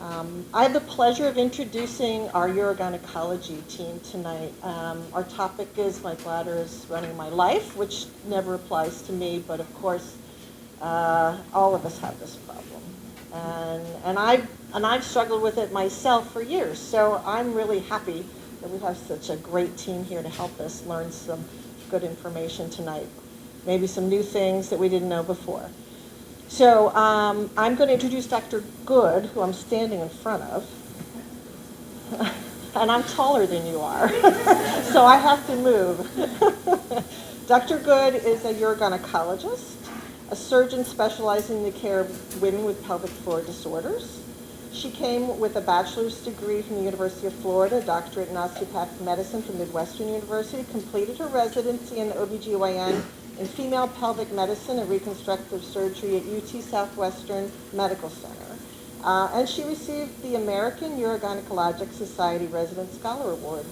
I have the pleasure of introducing our urogynecology team tonight. Our topic is my bladder is running my life, which never applies to me, but of course, all of us have this problem. And I've struggled with it myself for years, so I'm really happy that we have such a great team here to help us learn some good information tonight. Maybe some new things that we didn't know before. So I'm going to introduce Dr. Good, who I'm standing in front of. And I'm taller than you are, so I have to move. Dr. Good is a urogynecologist, a surgeon specializing in the care of women with pelvic floor disorders. She came with a bachelor's degree from the University of Florida, a doctorate in osteopathic medicine from Midwestern University, completed her residency in OBGYN in female pelvic medicine and reconstructive surgery at UT Southwestern Medical Center. And she received the American Urogynecologic Society Resident Scholar Award,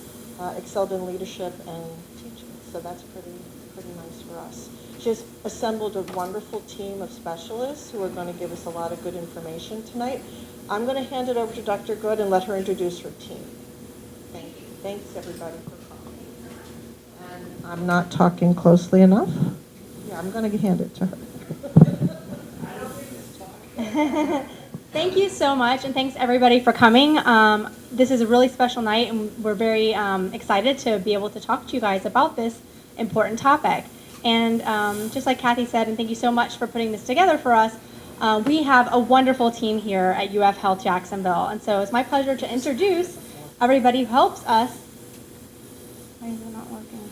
excelled in leadership and teaching. So that's pretty nice for us. She's assembled a wonderful team of specialists who are going to give us a lot of good information tonight. I'm going to hand it over to Dr. Good and let her introduce her team. Thank you. Thanks, everybody, for coming. And I'm not talking closely enough. Yeah, I'm going to hand it to her. Thank you so much, and thanks everybody for coming. This is a really special night, and we're very excited to be able to talk to you guys about this important topic. And just like Kathy said, and thank you so much for putting this together for us, we have a wonderful team here at UF Health Jacksonville. And so it's my pleasure to introduce everybody who helps us. Why is it not working?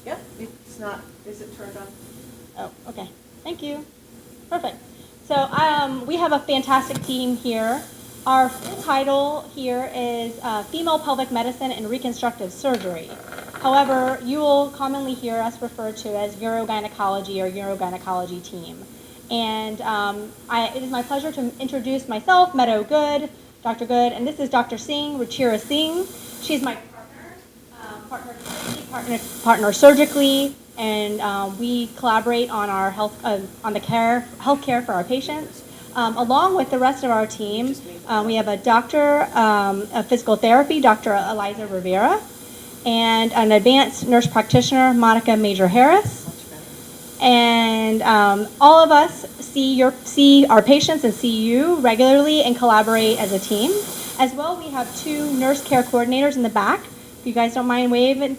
Yep, it's not. Is it turned on? Oh, okay. Thank you. Perfect. So we have a fantastic team here. Our full title here is Female Pelvic Medicine and Reconstructive Surgery. However, you will commonly hear us referred to as urogynecology or urogynecology team. And it is my pleasure to introduce myself, Meadow Good, Dr. Good, and this is Dr. Singh, Ruchira Singh. She's my partner surgically, and we collaborate on our healthcare for our patients. Along with the rest of our team, we have a doctor of physical therapy, Dr. Eliza Rivera, and an advanced nurse practitioner, Monica Major Harris. And all of us see our patients and see you regularly and collaborate as a team. As well, we have two nurse care coordinators in the back. If you guys don't mind waving,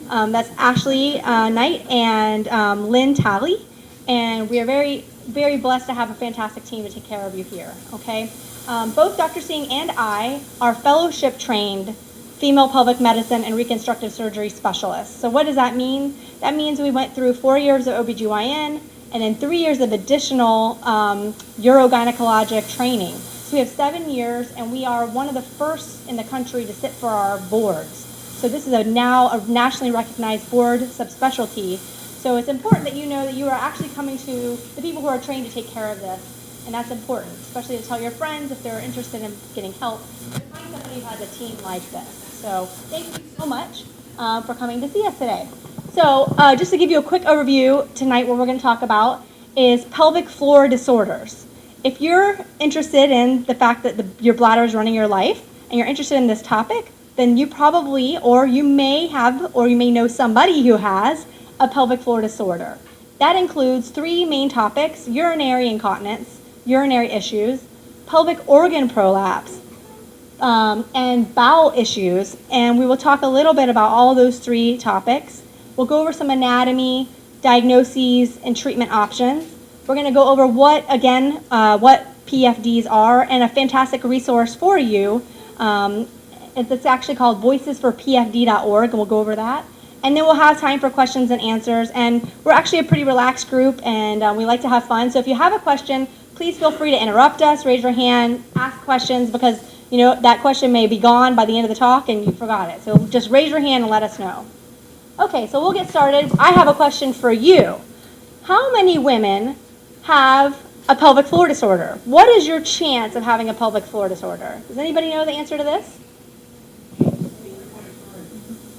that's Ashley Knight and Lynn Talley. And we are very, very blessed to have a fantastic team to take care of you here, okay? Both Dr. Singh and I are fellowship-trained female pelvic medicine and reconstructive surgery specialists. So what does that mean? That means we went through 4 years of OBGYN and then 3 years of additional urogynecologic training. So we have 7 years, and we are one of the first in the country to sit for our boards. So this is now a nationally recognized board subspecialty. So it's important that you know that you are actually coming to the people who are trained to take care of this. And that's important, especially to tell your friends if they're interested in getting help, to find somebody who has a team like this. So thank you so much for coming to see us today. So just to give you a quick overview, tonight what we're going to talk about is pelvic floor disorders. If you're interested in the fact that your bladder is running your life, and you're interested in this topic, then you probably, or you may have, or you may know somebody who has a pelvic floor disorder. That includes 3 main topics: urinary incontinence, urinary issues, pelvic organ prolapse, and bowel issues. And we will talk a little bit about all those 3 topics. We'll go over some anatomy, diagnoses, and treatment options. We're going to go over what PFDs are, and a fantastic resource for you. It's actually called voicesforpfd.org, and we'll go over that. And then we'll have time for questions and answers. And we're actually a pretty relaxed group, and we like to have fun. So if you have a question, please feel free to interrupt us, raise your hand, ask questions, because that question may be gone by the end of the talk and you forgot it. So just raise your hand and let us know. Okay, so we'll get started. I have a question for you. How many women have a pelvic floor disorder? What is your chance of having a pelvic floor disorder? Does anybody know the answer to this?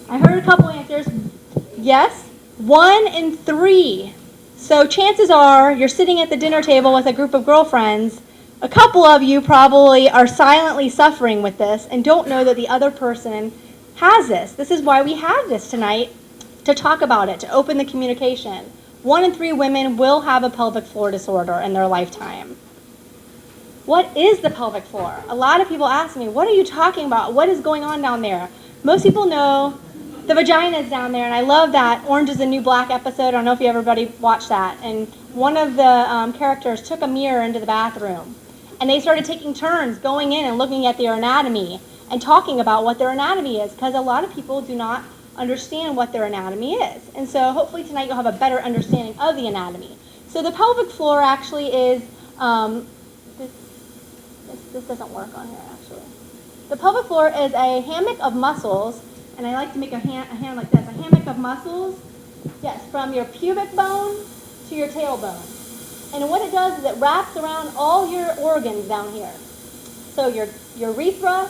I heard a couple answers. Yes, 1 in 3. So chances are you're sitting at the dinner table with a group of girlfriends. A couple of you probably are silently suffering with this and don't know that the other person has this. This is why we have this tonight, to talk about it, to open the communication. 1 in 3 women will have a pelvic floor disorder in their lifetime. What is the pelvic floor? A lot of people ask me, what are you talking about? What is going on down there? Most people know the vagina is down there, and I love that Orange is the New Black episode. I don't know if everybody watched that. And one of the characters took a mirror into the bathroom, and they started taking turns going in and looking at their anatomy and talking about what their anatomy is, because a lot of people do not understand what their anatomy is. And so hopefully tonight you'll have a better understanding of the anatomy. So the pelvic floor actually is, this doesn't work on here actually. The pelvic floor is a hammock of muscles, and I like to make a hand like this, a hammock of muscles, yes, from your pubic bone to your tailbone. And what it does is it wraps around all your organs down here. So your urethra,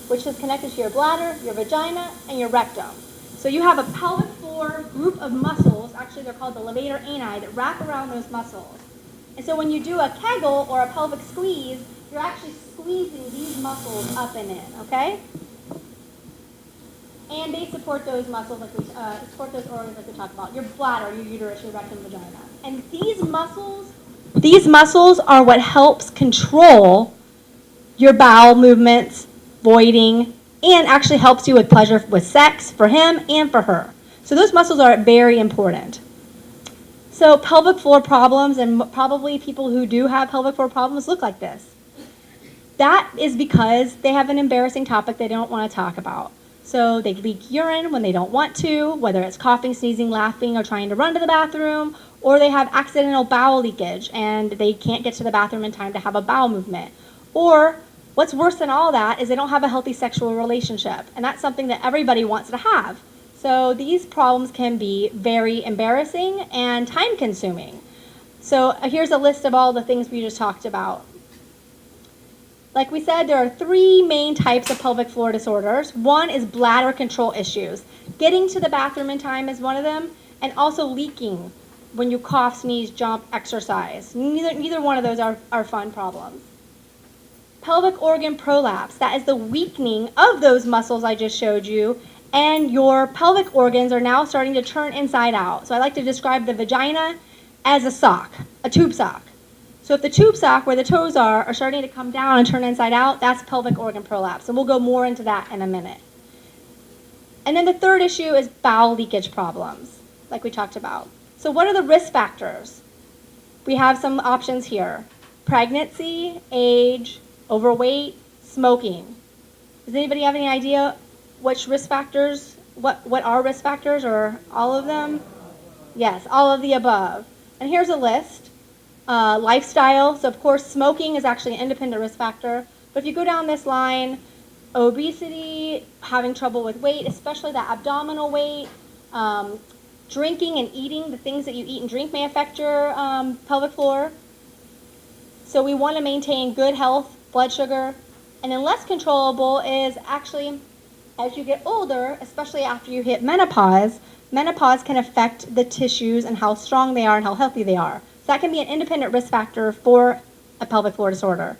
which is connected to your bladder, your vagina, and your rectum. So you have a pelvic floor group of muscles, actually they're called the levator ani, that wrap around those muscles. And so when you do a Kegel or a pelvic squeeze, you're actually squeezing these muscles up and in, okay? And they support those muscles, like support those organs like we talked about, your bladder, your uterus, your rectum, vagina. And these muscles are what helps control your bowel movements, voiding, and actually helps you with pleasure with sex for him and for her. So those muscles are very important. So pelvic floor problems, and probably people who do have pelvic floor problems look like this. That is because they have an embarrassing topic they don't want to talk about. So they leak urine when they don't want to, whether it's coughing, sneezing, laughing, or trying to run to the bathroom, or they have accidental bowel leakage and they can't get to the bathroom in time to have a bowel movement. Or what's worse than all that is they don't have a healthy sexual relationship, and that's something that everybody wants to have. So these problems can be very embarrassing and time-consuming. So here's a list of all the things we just talked about. Like we said, there are 3 main types of pelvic floor disorders. One is bladder control issues. Getting to the bathroom in time is one of them, and also leaking when you cough, sneeze, jump, exercise. Neither one of those are fun problems. Pelvic organ prolapse, that is the weakening of those muscles I just showed you, and your pelvic organs are now starting to turn inside out. So I like to describe the vagina as a sock, a tube sock. So if the tube sock, where the toes are starting to come down and turn inside out, that's pelvic organ prolapse. And we'll go more into that in a minute. And then the third issue is bowel leakage problems, like we talked about. So what are the risk factors? We have some options here. Pregnancy, age, overweight, smoking. Does anybody have any idea which risk factors, what are risk factors, or all of them? Yes, all of the above. And here's a list. Lifestyle, so of course smoking is actually an independent risk factor, but if you go down this line, obesity, having trouble with weight, especially that abdominal weight, drinking and eating, the things that you eat and drink may affect your pelvic floor. So we want to maintain good health, blood sugar, and then less controllable is actually as you get older, especially after you hit menopause, menopause can affect the tissues and how strong they are and how healthy they are. So that can be an independent risk factor for a pelvic floor disorder.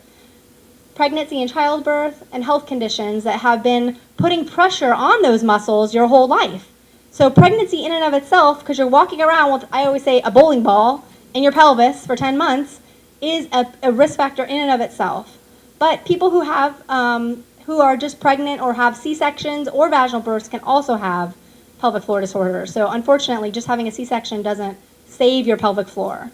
Pregnancy and childbirth and health conditions that have been putting pressure on those muscles your whole life. So pregnancy in and of itself, because you're walking around with, I always say, a bowling ball in your pelvis for 10 months, is a risk factor in and of itself. But people who have, who are just pregnant or have C-sections or vaginal births can also have pelvic floor disorders. So unfortunately, just having a C-section doesn't save your pelvic floor.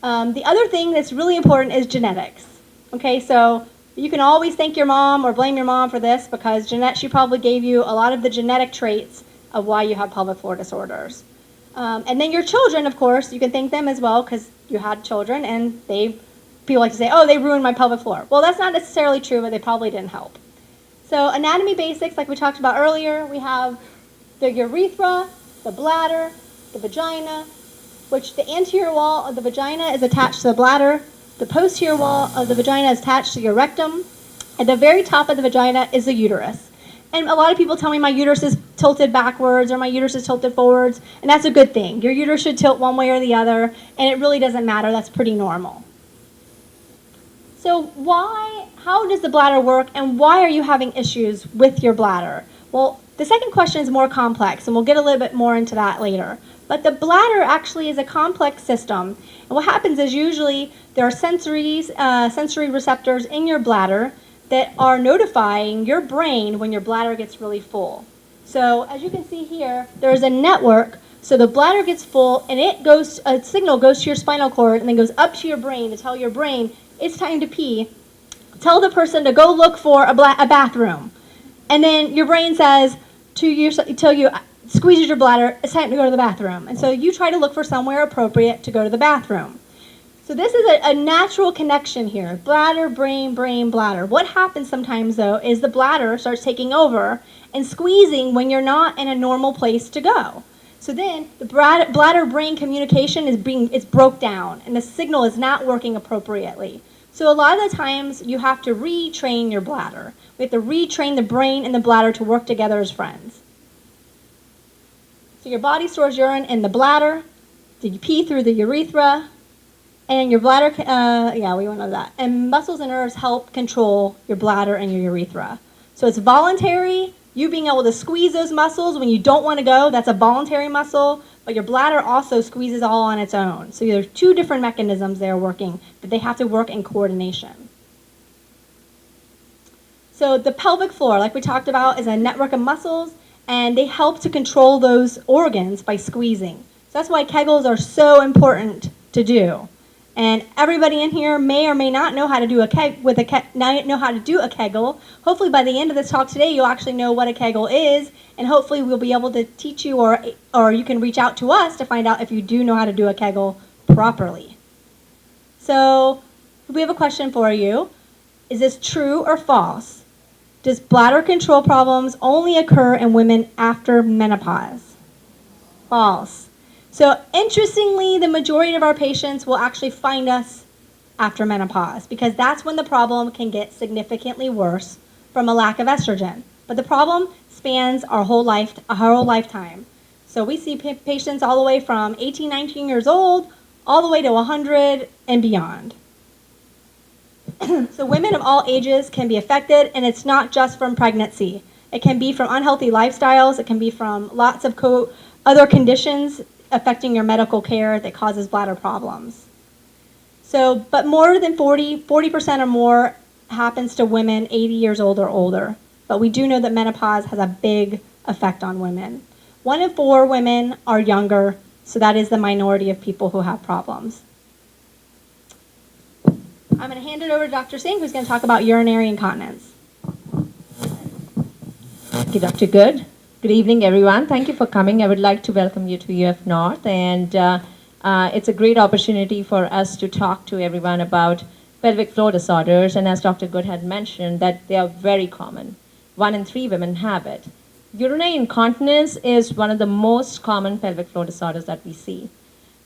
The other thing that's really important is genetics. Okay, so you can always thank your mom or blame your mom for this because she probably gave you a lot of the genetic traits of why you have pelvic floor disorders. And then your children, of course, you can thank them as well because you had children and people like to say, oh, they ruined my pelvic floor. Well, that's not necessarily true, but they probably didn't help. So anatomy basics, like we talked about earlier, we have the urethra, the bladder, the vagina, which the anterior wall of the vagina is attached to the bladder. The posterior wall of the vagina is attached to your rectum. At the very top of the vagina is the uterus. And a lot of people tell me my uterus is tilted backwards or my uterus is tilted forwards, and that's a good thing. Your uterus should tilt one way or the other, and it really doesn't matter. That's pretty normal. So how does the bladder work, and why are you having issues with your bladder? Well, the second question is more complex, and we'll get a little bit more into that later. But the bladder actually is a complex system. And what happens is usually there are sensory receptors in your bladder that are notifying your brain when your bladder gets really full. So as you can see here, there's a network. So the bladder gets full, and a signal goes to your spinal cord and then goes up to your brain to tell your brain it's time to pee. Tell the person to go look for a bathroom. And then your brain says squeezes your bladder, it's time to go to the bathroom. And so you try to look for somewhere appropriate to go to the bathroom. So this is a natural connection here. Bladder, brain, brain, bladder. What happens sometimes, though, is the bladder starts taking over and squeezing when you're not in a normal place to go. So then the bladder-brain communication is broke down, and the signal is not working appropriately. So a lot of the times you have to retrain your bladder. We have to retrain the brain and the bladder to work together as friends. So your body stores urine in the bladder. You pee through the urethra. And your bladder, we went over that. And muscles and nerves help control your bladder and your urethra. So it's voluntary. You being able to squeeze those muscles when you don't want to go, that's a voluntary muscle. But your bladder also squeezes all on its own. So there's two different mechanisms there working, but they have to work in coordination. So the pelvic floor, like we talked about, is a network of muscles, and they help to control those organs by squeezing. So that's why Kegels are so important to do. And everybody in here may or may not know how to do a Kegel. Hopefully by the end of this talk today, you'll actually know what a Kegel is, and hopefully we'll be able to teach you, or you can reach out to us to find out if you do know how to do a Kegel properly. So we have a question for you. Is this true or false? Does bladder control problems only occur in women after menopause? False. So interestingly, the majority of our patients will actually find us after menopause because that's when the problem can get significantly worse from a lack of estrogen. But the problem spans our whole lifetime. So we see patients all the way from 18, 19 years old, all the way to 100 and beyond. So women of all ages can be affected, and it's not just from pregnancy. It can be from unhealthy lifestyles. It can be from lots of other conditions affecting your medical care that causes bladder problems. So, but more than 40% or more happens to women 80 years old or older. But we do know that menopause has a big effect on women. 1 in 4 women are younger, so that is the minority of people who have problems. I'm going to hand it over to Dr. Singh, who's going to talk about urinary incontinence. Thank you, Dr. Good. Good evening, everyone. Thank you for coming. I would like to welcome you to UF North, and it's a great opportunity for us to talk to everyone about pelvic floor disorders, and as Dr. Good had mentioned, that they are very common. 1 in 3 women have it. Urinary incontinence is one of the most common pelvic floor disorders that we see.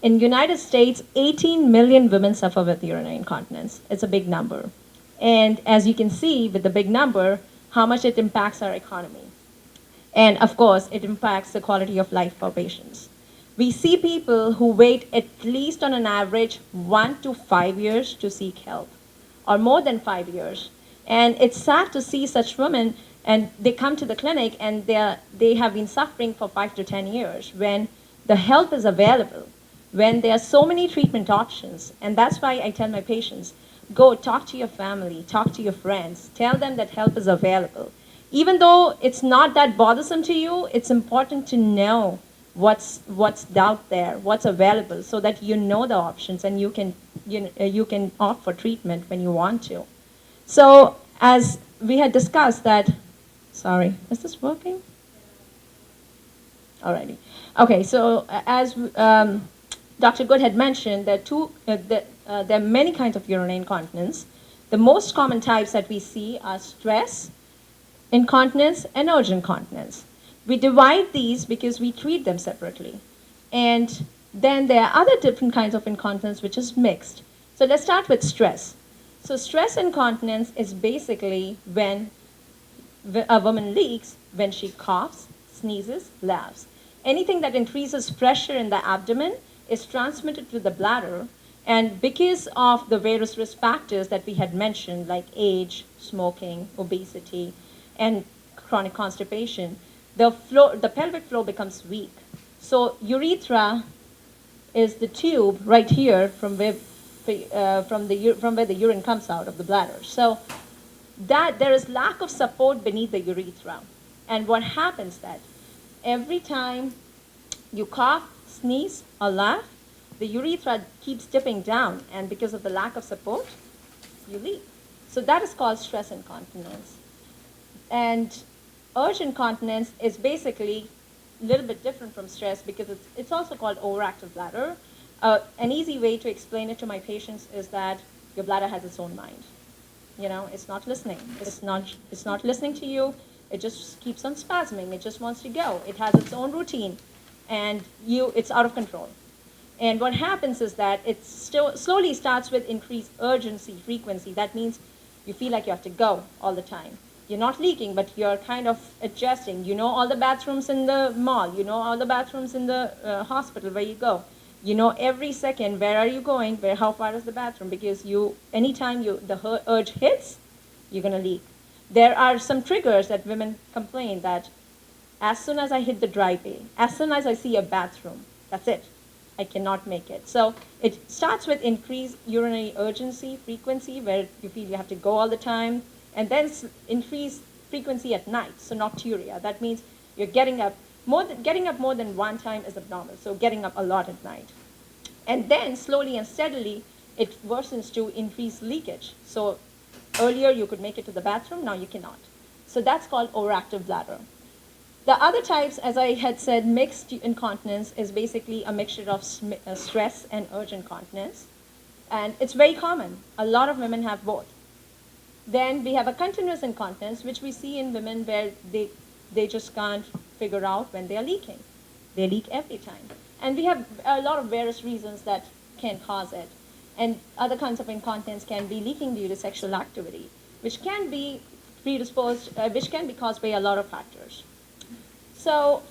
In the United States, 18 million women suffer with urinary incontinence. It's a big number. And as you can see with the big number, how much it impacts our economy. And of course, it impacts the quality of life for patients. We see people who wait at least on an average 1 to 5 years to seek help, or more than 5 years. And it's sad to see such women, and they come to the clinic and they have been suffering for 5 to 10 years when the help is available, when there are so many treatment options. And that's why I tell my patients, go talk to your family, talk to your friends, tell them that help is available. Even though it's not that bothersome to you, it's important to know what's out there, what's available, so that you know the options and you can opt for treatment when you want to. So as we had discussed that, sorry, is this working? Alrighty. Okay, so as Dr. Good had mentioned, there are many kinds of urinary incontinence. The most common types that we see are stress incontinence and urgent incontinence. We divide these because we treat them separately. And then there are other different kinds of incontinence which is mixed. So let's start with stress. So stress incontinence is basically when a woman leaks when she coughs, sneezes, laughs. Anything that increases pressure in the abdomen is transmitted to the bladder, and because of the various risk factors that we had mentioned, like age, smoking, obesity, and chronic constipation, the pelvic floor becomes weak. So urethra is the tube right here from where the urine comes out of the bladder. So that there is lack of support beneath the urethra. And what happens that every time you cough, sneeze, or laugh, the urethra keeps dipping down, and because of the lack of support, you leak. So that is called stress incontinence. And urge incontinence is basically a little bit different from stress because it's also called overactive bladder. An easy way to explain it to my patients is that your bladder has its own mind. You know, it's not listening. It's not listening to you. It just keeps on spasming. It just wants to go. It has its own routine, and it's out of control. And what happens is that it slowly starts with increased urgency, frequency. That means you feel like you have to go all the time. You're not leaking, but you're kind of adjusting. You know all the bathrooms in the mall. You know all the bathrooms in the hospital where you go. You know every second where are you going, how far is the bathroom, because anytime the urge hits, you're going to leak. There are some triggers that women complain that as soon as I hit the driveway, as soon as I see a bathroom, that's it. I cannot make it. So it starts with increased urinary urgency, frequency, where you feel you have to go all the time, and then increased frequency at night, so nocturia. That means you're getting up more than one time is abnormal, so getting up a lot at night. And then slowly and steadily, it worsens to increased leakage. So earlier you could make it to the bathroom, now you cannot. So that's called overactive bladder. The other types, as I had said, mixed incontinence is basically a mixture of stress and urge incontinence. And it's very common. A lot of women have both. Then we have a continuous incontinence, which we see in women where they just can't figure out when they are leaking. They leak every time. And we have a lot of various reasons that can cause it. And other kinds of incontinence can be leaking due to sexual activity, which can be which can be caused by a lot of factors. So,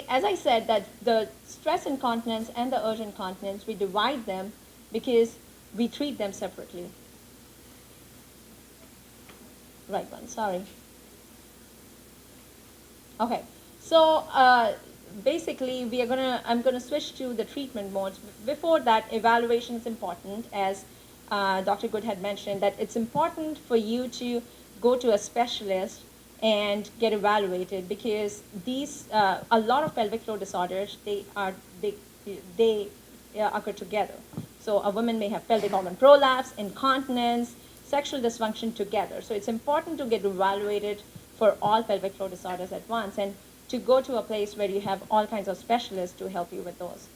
as I said, that the stress incontinence and the urge incontinence, we divide them because we treat them separately. Right one, sorry. Okay, so basically I'm gonna switch to the treatment modes. Before that, evaluation is important, as Dr. Good had mentioned, that it's important for you to go to a specialist and get evaluated, because a lot of pelvic floor disorders, they occur together. So a woman may have pelvic organ prolapse, incontinence, sexual dysfunction together. So it's important to get evaluated for all pelvic floor disorders at once, and to go to a place where you have all kinds of specialists to help you with those.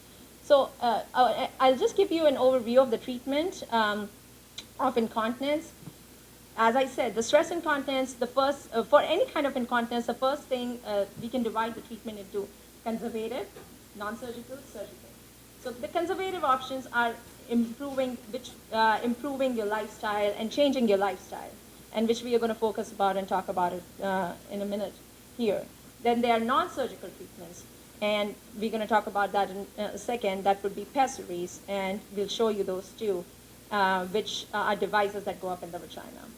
So I'll just give you an overview of the treatment of incontinence. As I said, the stress incontinence, for any kind of incontinence, the first thing, we can divide the treatment into conservative, non-surgical, surgical. So the conservative options are improving your lifestyle and changing your lifestyle, and which we are going to focus about and talk about it in a minute here. Then there are non-surgical treatments, and we're going to talk about that in a second. That would be pessaries, and we'll show you those too, which are devices that go up in the vagina.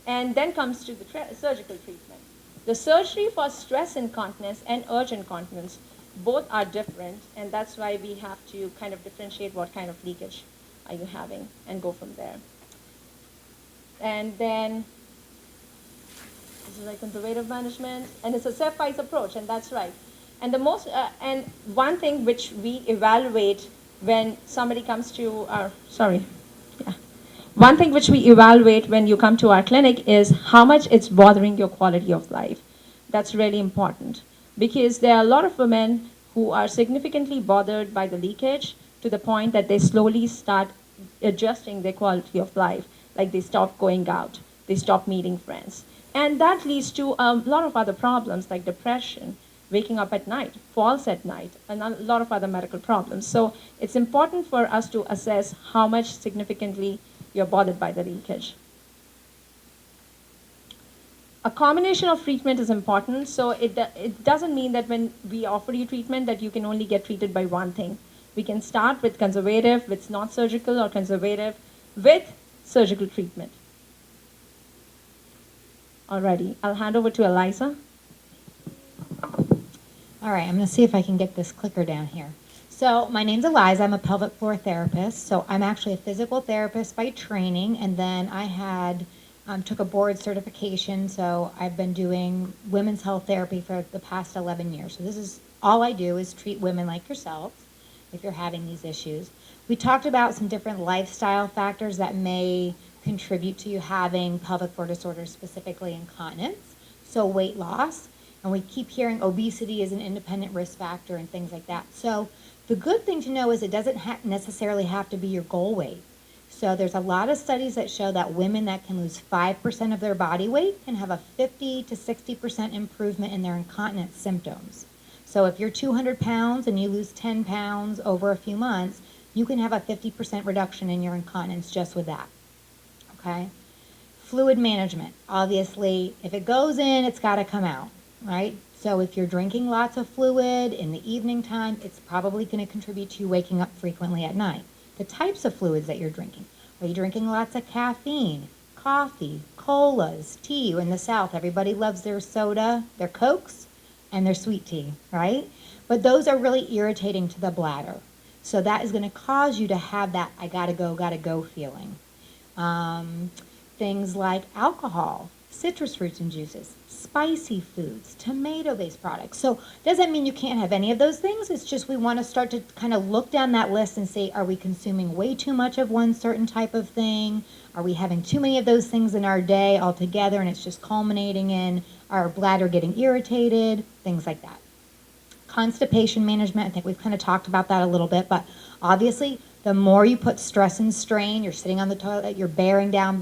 And then comes to the surgical treatment. The surgery for stress incontinence and urge incontinence, both are different, and that's why we have to kind of differentiate what kind of leakage are you having and go from there. And then this is like conservative management, and it's a stepwise approach, and that's right. And and one thing which we evaluate when somebody comes to our, one thing which we evaluate when you come to our clinic is how much it's bothering your quality of life. That's really important, because there are a lot of women who are significantly bothered by the leakage to the point that they slowly start adjusting their quality of life, like they stop going out, they stop meeting friends. And that leads to a lot of other problems like depression, waking up at night, falls at night, and a lot of other medical problems. So it's important for us to assess how much significantly you're bothered by the leakage. a combination of treatment is important. So it doesn't mean that when we offer you treatment that you can only get treated by one thing. We can start with conservative, with not surgical, or conservative with surgical treatment. Alrighty, I'll hand over to Eliza. All right, I'm going to see if I can get this clicker down here. So my name's Eliza. I'm a pelvic floor therapist. So I'm actually a physical therapist by training, and then I took a board certification. So I've been doing women's health therapy for the past 11 years. So this is all I do is treat women like yourselves if you're having these issues. We talked about some different lifestyle factors that may contribute to you having pelvic floor disorders, specifically incontinence. So weight loss. And we keep hearing obesity is an independent risk factor and things like that. So the good thing to know is it doesn't necessarily have to be your goal weight. So there's a lot of studies that show that women that can lose 5% of their body weight can have a 50 to 60% improvement in their incontinence symptoms. So if you're 200 pounds and you lose 10 pounds over a few months, you can have a 50% reduction in your incontinence just with that. Okay? Fluid management. Obviously, if it goes in, it's got to come out. Right? So if you're drinking lots of fluid in the evening time, it's probably going to contribute to you waking up frequently at night. The types of fluids that you're drinking. Are you drinking lots of caffeine, coffee, colas, tea? In the South, everybody loves their soda, their Cokes, and their sweet tea, right? But those are really irritating to the bladder. So that is going to cause you to have that I gotta go feeling. Things like alcohol, citrus fruits and juices, spicy foods, tomato-based products. So it doesn't mean you can't have any of those things. It's just we want to start to kind of look down that list and say, are we consuming way too much of one certain type of thing? Are we having too many of those things in our day altogether and it's just culminating in our bladder getting irritated, things like that. Constipation management, I think we've kind of talked about that a little bit, but obviously the more you put stress and strain, you're sitting on the toilet, you're bearing down,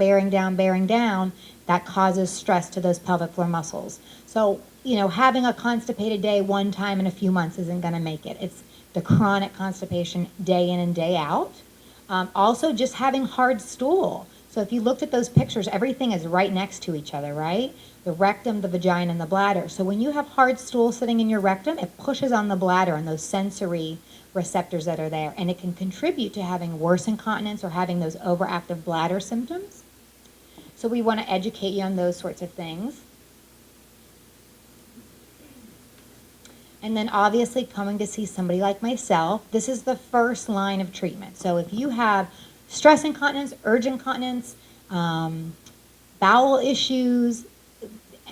that causes stress to those pelvic floor muscles. So, having a constipated day one time in a few months isn't going to make it. It's the chronic constipation day in and day out. Also, just having hard stool. So if you looked at those pictures, everything is right next to each other, right? The rectum, the vagina, and the bladder. So when you have hard stool sitting in your rectum, it pushes on the bladder and those sensory receptors that are there, and it can contribute to having worse incontinence or having those overactive bladder symptoms. So we want to educate you on those sorts of things. And then obviously coming to see somebody like myself, this is the first line of treatment. So if you have stress incontinence, urge incontinence, bowel issues,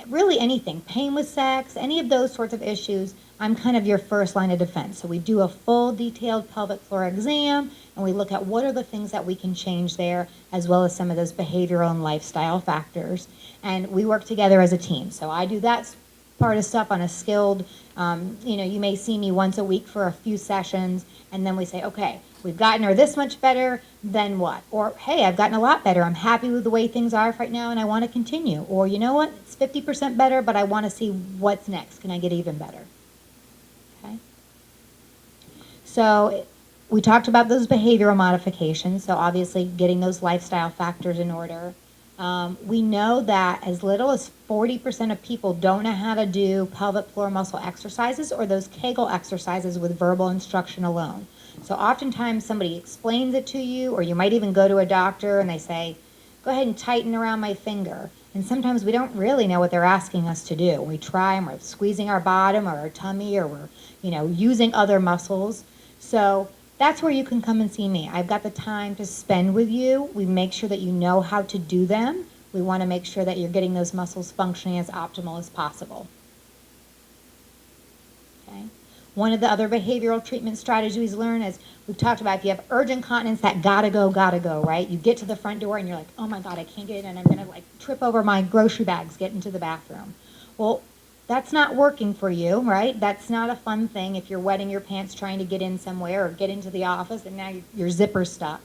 really anything, pain with sex, any of those sorts of issues, I'm kind of your first line of defense. So we do a full detailed pelvic floor exam, and we look at what are the things that we can change there, as well as some of those behavioral and lifestyle factors. And we work together as a team. So I do that part of stuff on a skilled, you may see me once a week for a few sessions, and then we say, okay, we've gotten her this much better, then what? Or, hey, I've gotten a lot better. I'm happy with the way things are right now, and I want to continue. Or, you know what? It's 50% better, but I want to see what's next. Can I get even better? Okay. So we talked about those behavioral modifications. So obviously getting those lifestyle factors in order. We know that as little as 40% of people don't know how to do pelvic floor muscle exercises or those Kegel exercises with verbal instruction alone. So oftentimes somebody explains it to you, or you might even go to a doctor and they say, go ahead and tighten around my finger. And sometimes we don't really know what they're asking us to do. We try and we're squeezing our bottom or our tummy, or we're, using other muscles. So that's where you can come and see me. I've got the time to spend with you. We make sure that you know how to do them. We want to make sure that you're getting those muscles functioning as optimal as possible. Okay. One of the other behavioral treatment strategies we learn is we've talked about if you have urge incontinence, that gotta go, right? You get to the front door and you're like, oh my God, I can't get in, and I'm going to trip over my grocery bags getting to the bathroom. Well, that's not working for you, right? That's not a fun thing if you're wetting your pants trying to get in somewhere or get into the office and now your zipper's stuck.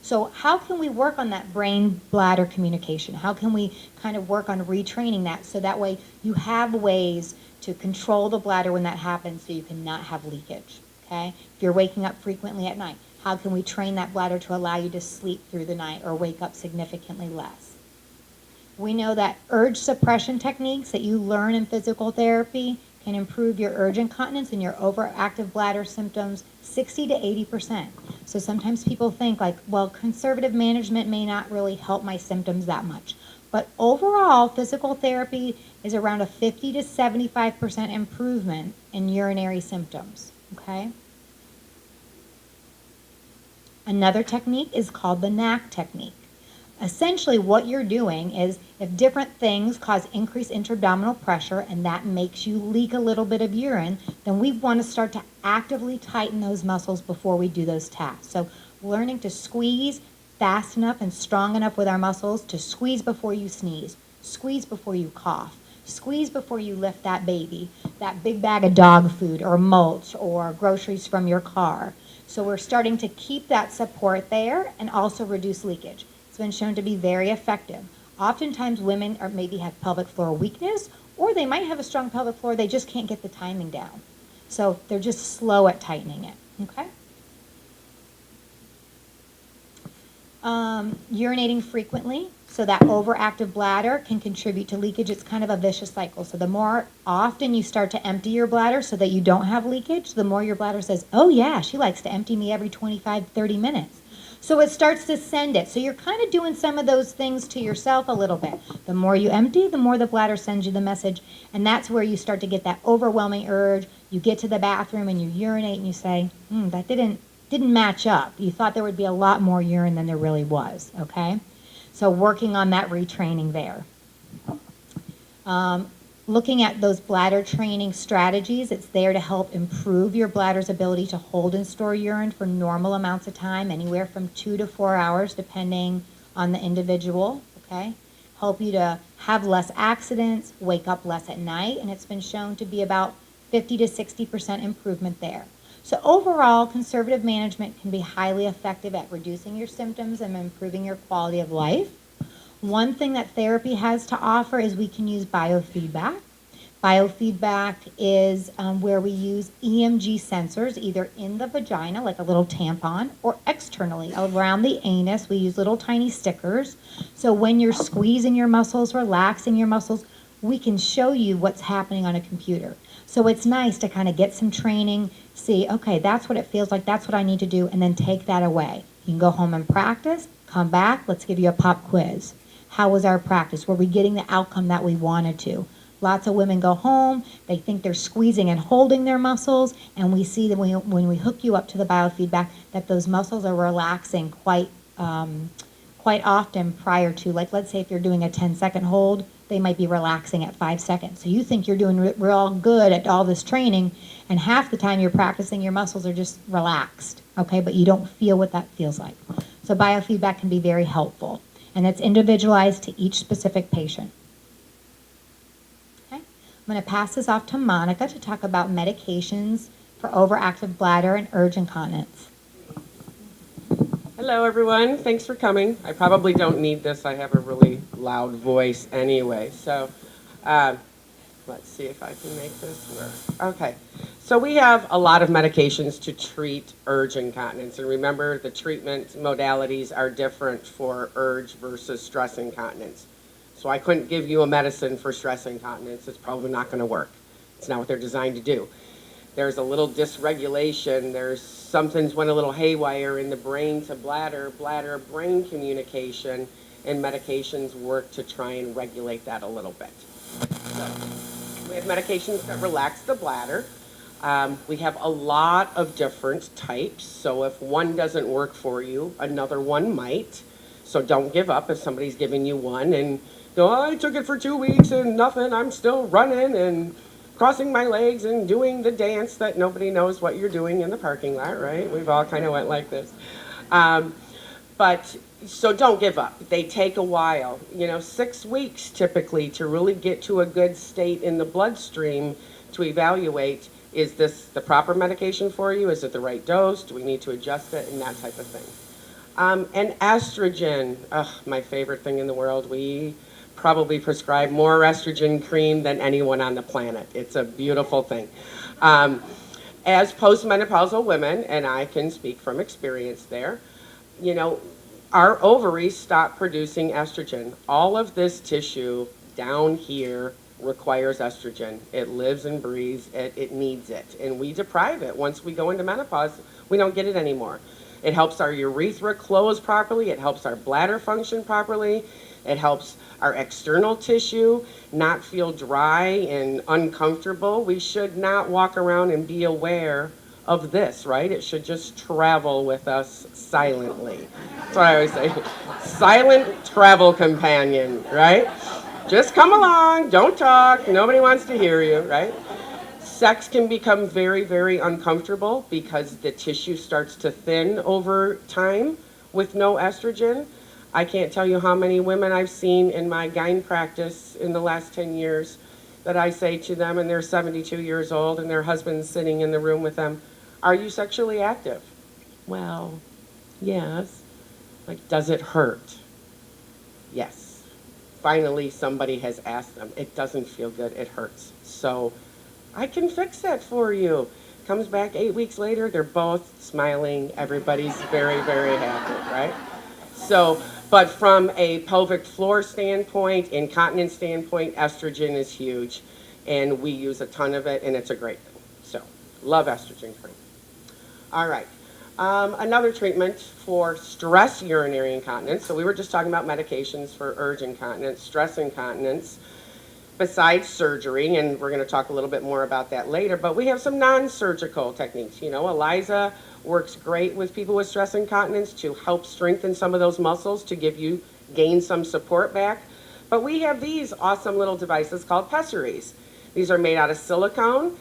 So how can we work on that brain-bladder communication? How can we kind of work on retraining that so that way you have ways to control the bladder when that happens so you cannot have leakage, okay? If you're waking up frequently at night, how can we train that bladder to allow you to sleep through the night or wake up significantly less? We know that urge suppression techniques that you learn in physical therapy can improve your urge incontinence and your overactive bladder symptoms 60 to 80%. So sometimes people think like, well, conservative management may not really help my symptoms that much. But overall, physical therapy is around a 50 to 75% improvement in urinary symptoms, okay? Another technique is called the NAC technique. Essentially, what you're doing is if different things cause increased intra-abdominal pressure and that makes you leak a little bit of urine, then we want to start to actively tighten those muscles before we do those tasks. So learning to squeeze fast enough and strong enough with our muscles to squeeze before you sneeze, squeeze before you cough, squeeze before you lift that baby, that big bag of dog food or mulch or groceries from your car. So we're starting to keep that support there and also reduce leakage. It's been shown to be very effective. Oftentimes women are maybe have pelvic floor weakness, or they might have a strong pelvic floor, they just can't get the timing down. So they're just slow at tightening it, okay? Urinating frequently, so that overactive bladder can contribute to leakage. It's kind of a vicious cycle. So the more often you start to empty your bladder so that you don't have leakage, the more your bladder says, oh yeah, she likes to empty me every 25, 30 minutes. So it starts to send it. So you're kind of doing some of those things to yourself a little bit. The more you empty, the more the bladder sends you the message. And that's where you start to get that overwhelming urge. You get to the bathroom and you urinate and you say, that didn't match up. You thought there would be a lot more urine than there really was, okay? So working on that retraining there. Looking at those bladder training strategies, it's there to help improve your bladder's ability to hold and store urine for normal amounts of time, anywhere from 2 to 4 hours, depending on the individual, okay? Help you to have less accidents, wake up less at night, and it's been shown to be about 50 to 60% improvement there. So overall, conservative management can be highly effective at reducing your symptoms and improving your quality of life. One thing that therapy has to offer is we can use biofeedback. Biofeedback is where we use EMG sensors either in the vagina, like a little tampon, or externally around the anus. We use little tiny stickers. So when you're squeezing your muscles, relaxing your muscles, we can show you what's happening on a computer. So it's nice to kind of get some training, see, okay, that's what it feels like, that's what I need to do, and then take that away. You can go home and practice, come back, let's give you a pop quiz. How was our practice? Were we getting the outcome that we wanted to? Lots of women go home, they think they're squeezing and holding their muscles, and we see that when we hook you up to the biofeedback, that those muscles are relaxing quite often prior to, like let's say if you're doing a 10-second hold, they might be relaxing at 5 seconds. So you think you're doing real good at all this training, and half the time you're practicing, your muscles are just relaxed, okay? But you don't feel what that feels like. So biofeedback can be very helpful, and it's individualized to each specific patient. Okay, I'm going to pass this off to Monica to talk about medications for overactive bladder and urge incontinence. Hello, everyone. Thanks for coming. I probably don't need this. I have a really loud voice anyway. So let's see if I can make this work. Okay. So we have a lot of medications to treat urge incontinence. And remember, the treatment modalities are different for urge versus stress incontinence. So I couldn't give you a medicine for stress incontinence. It's probably not going to work. It's not what they're designed to do. There's a little dysregulation. There's something's went a little haywire in the brain to bladder brain communication, and medications work to try and regulate that a little bit. So we have medications that relax the bladder. We have a lot of different types. So if one doesn't work for you, another one might. So don't give up if somebody's giving you one and go, oh, I took it for 2 weeks and nothing. I'm still running and crossing my legs and doing the dance that nobody knows what you're doing in the parking lot, right? We've all kind of went like this. But so don't give up. They take a while, 6 weeks typically to really get to a good state in the bloodstream to evaluate, is this the proper medication for you? Is it the right dose? Do we need to adjust it? And that type of thing. And estrogen, my favorite thing in the world. We probably prescribe more estrogen cream than anyone on the planet. It's a beautiful thing. As postmenopausal women, and I can speak from experience there, our ovaries stop producing estrogen. All of this tissue down here requires estrogen. It lives and breathes it. It needs it. And we deprive it. Once we go into menopause, we don't get it anymore. It helps our urethra close properly. It helps our bladder function properly. It helps our external tissue not feel dry and uncomfortable. We should not walk around and be aware of this, right? It should just travel with us silently. That's what I always say. Silent travel companion, right? Just come along, don't talk, nobody wants to hear you, right? Sex can become very, very uncomfortable because the tissue starts to thin over time with no estrogen. I can't tell you how many women I've seen in my gyne practice in the last 10 years that I say to them, and they're 72 years old, and their husband's sitting in the room with them, "Are you sexually active?" "Well, yes." Like, "Does it hurt?" "Yes." Finally, somebody has asked them. "It doesn't feel good, it hurts." "So I can fix that for you." Comes back 8 weeks later, they're both smiling, everybody's very, very happy, right? So, but from a pelvic floor standpoint, incontinence standpoint, estrogen is huge, and we use a ton of it, and it's a great thing. So, love estrogen cream. All right. Another treatment for stress urinary incontinence. So we were just talking about medications for urge incontinence, stress incontinence, besides surgery, and we're going to talk a little bit more about that later, but we have some non-surgical techniques. You know, Eliza works great with people with stress incontinence to help strengthen some of those muscles to gain some support back. But we have these awesome little devices called pessaries. These are made out of silicone.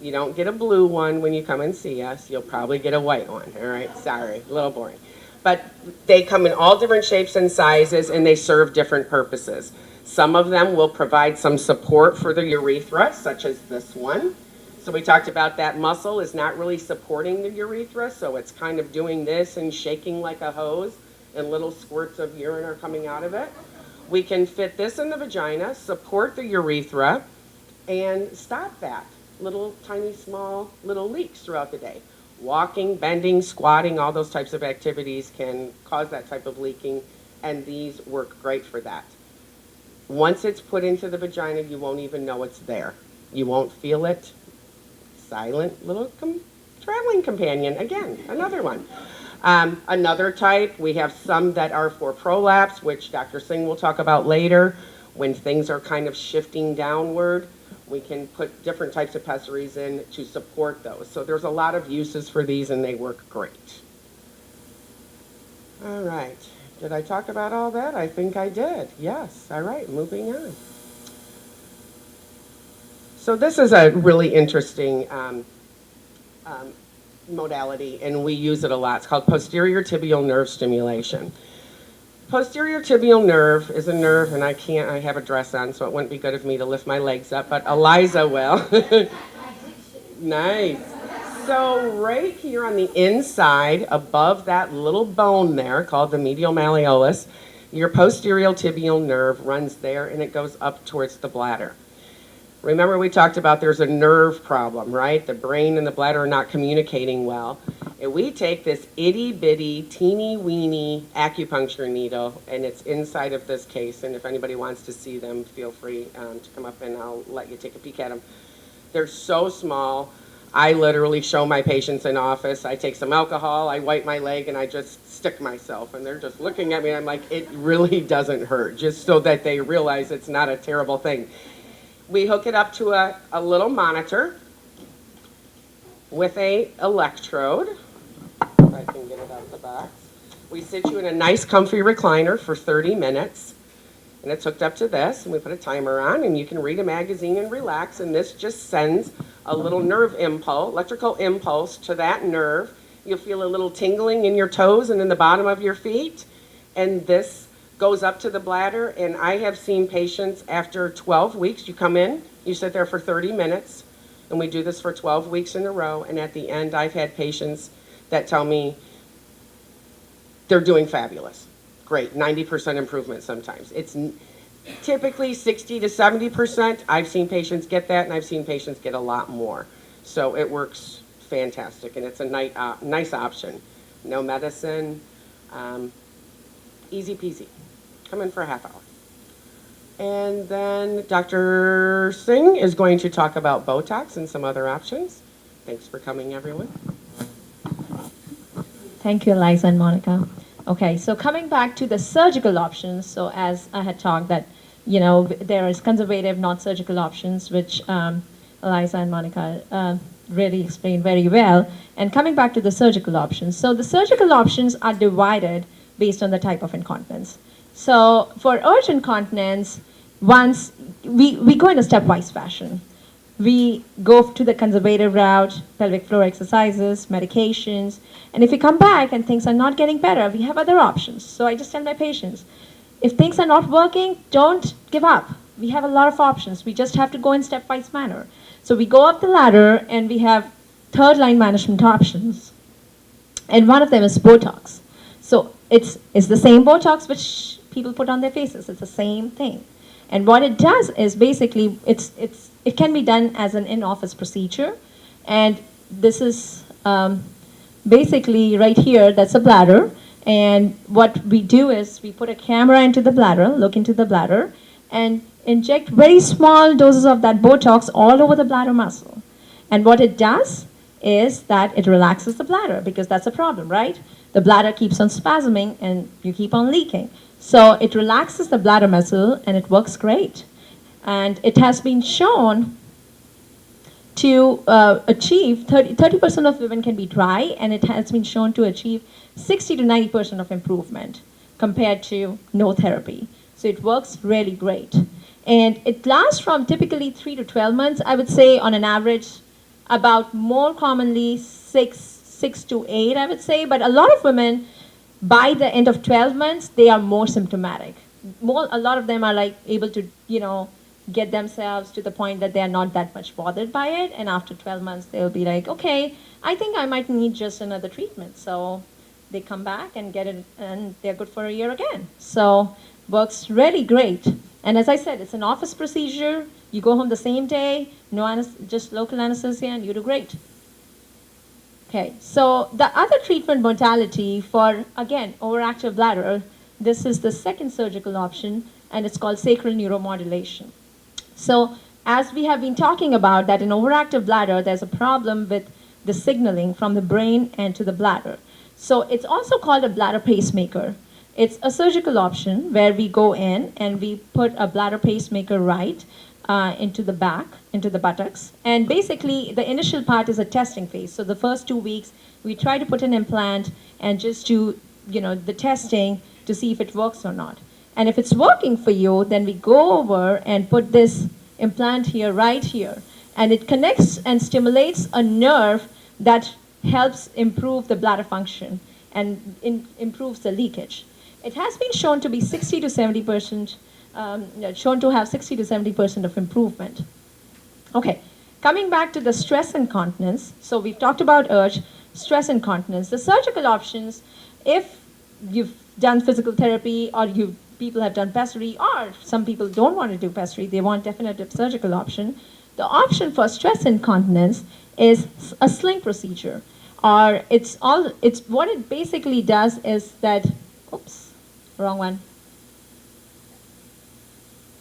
You don't get a blue one when you come and see us. You'll probably get a white one, all right? Sorry, a little boring. But they come in all different shapes and sizes, and they serve different purposes. Some of them will provide some support for the urethra, such as this one. So we talked about that muscle is not really supporting the urethra, so it's kind of doing this and shaking like a hose, and little squirts of urine are coming out of it. We can fit this in the vagina, support the urethra, and stop that little tiny small little leaks throughout the day. Walking, bending, squatting, all those types of activities can cause that type of leaking, and these work great for that. Once it's put into the vagina, you won't even know it's there. You won't feel it. Silent little traveling companion. Again, another one. Another type, we have some that are for prolapse, which Dr. Singh will talk about later. When things are kind of shifting downward, we can put different types of pessaries in to support those. So there's a lot of uses for these, and they work great. All right. Did I talk about all that? I think I did. Yes. All right. Moving on. So this is a really interesting modality, and we use it a lot. It's called posterior tibial nerve stimulation. Posterior tibial nerve is a nerve, and I have a dress on, so it wouldn't be good of me to lift my legs up, but Eliza will. Nice. So right here on the inside, above that little bone there, called the medial malleolus, your posterior tibial nerve runs there, and it goes up towards the bladder. Remember we talked about there's a nerve problem, right? The brain and the bladder are not communicating well. And we take this itty-bitty, teeny-weeny acupuncture needle, and it's inside of this case. And if anybody wants to see them, feel free to come up and I'll let you take a peek at them. They're so small. I literally show my patients in office. I take some alcohol, I wipe my leg, and I just stick myself. And they're just looking at me, and I'm like, it really doesn't hurt, just so that they realize it's not a terrible thing. We hook it up to a little monitor with a electrode. If I can get it out of the box. We sit you in a nice comfy recliner for 30 minutes. And it's hooked up to this, and we put a timer on, and you can read a magazine and relax, and this just sends a little nerve impulse, electrical impulse to that nerve. You'll feel a little tingling in your toes and in the bottom of your feet, and this goes up to the bladder. And I have seen patients after 12 weeks, you come in, you sit there for 30 minutes, and we do this for 12 weeks in a row, and at the end I've had patients that tell me they're doing fabulous. Great, 90% improvement sometimes. It's typically 60 to 70%. I've seen patients get that, and I've seen patients get a lot more. So it works fantastic, and it's a nice option. No medicine. Easy peasy. Come in for a half hour. And then Dr. Singh is going to talk about Botox and some other options. Thanks for coming, everyone. Thank you, Eliza and Monica. Okay, so coming back to the surgical options, so as I had talked that, there is conservative, non-surgical options, which Eliza and Monica really explained very well. And coming back to the surgical options, so the surgical options are divided based on the type of incontinence. So for urge incontinence, once we go in a stepwise fashion. We go to the conservative route, pelvic floor exercises, medications, and if we come back and things are not getting better, we have other options. So I just tell my patients, if things are not working, don't give up. We have a lot of options. We just have to go in stepwise manner. So we go up the ladder and we have third line management options. And one of them is Botox. So it's the same Botox which people put on their faces. It's the same thing. And what it does is basically, it can be done as an in-office procedure. And this is basically right here, that's a bladder. And what we do is we put a camera into the bladder, look into the bladder, and inject very small doses of that Botox all over the bladder muscle. And what it does is that it relaxes the bladder, because that's a problem, right? The bladder keeps on spasming and you keep on leaking. So it relaxes the bladder muscle and it works great. And it has been shown to achieve 30% of women can be dry, and it has been shown to achieve 60 to 90% of improvement compared to no therapy. So it works really great. And it lasts from typically 3 to 12 months. I would say on an average, about more commonly 6 to 8, I would say. But a lot of women, by the end of 12 months, they are more symptomatic. A lot of them are like able to, get themselves to the point that they are not that much bothered by it. And after 12 months, they'll be like, okay, I think I might need just another treatment. So they come back and get it, and they're good for a year again. So works really great. And as I said, it's an office procedure. You go home the same day, just local anesthesia, and you do great. Okay, so the other treatment modality for, again, overactive bladder, this is the second surgical option, and it's called sacral neuromodulation. So as we have been talking about that in overactive bladder, there's a problem with the signaling from the brain and to the bladder. So it's also called a bladder pacemaker. It's a surgical option where we go in and we put a bladder pacemaker right into the back, into the buttocks. And basically, the initial part is a testing phase. So the first 2 weeks, we try to put an implant and just do, the testing to see if it works or not. And if it's working for you, then we go over and put this implant here, right here. And it connects and stimulates a nerve that helps improve the bladder function and improves the leakage. It has been shown to be 60 to 70%, shown to have 60 to 70% of improvement. Okay, coming back to the stress incontinence. So we've talked about urge, stress incontinence. The surgical options, if you've done physical therapy or people have done pessary, or some people don't want to do pessary, they want definitive surgical option. The option for stress incontinence is a sling procedure. Or it's what it basically does is that, oops, wrong one.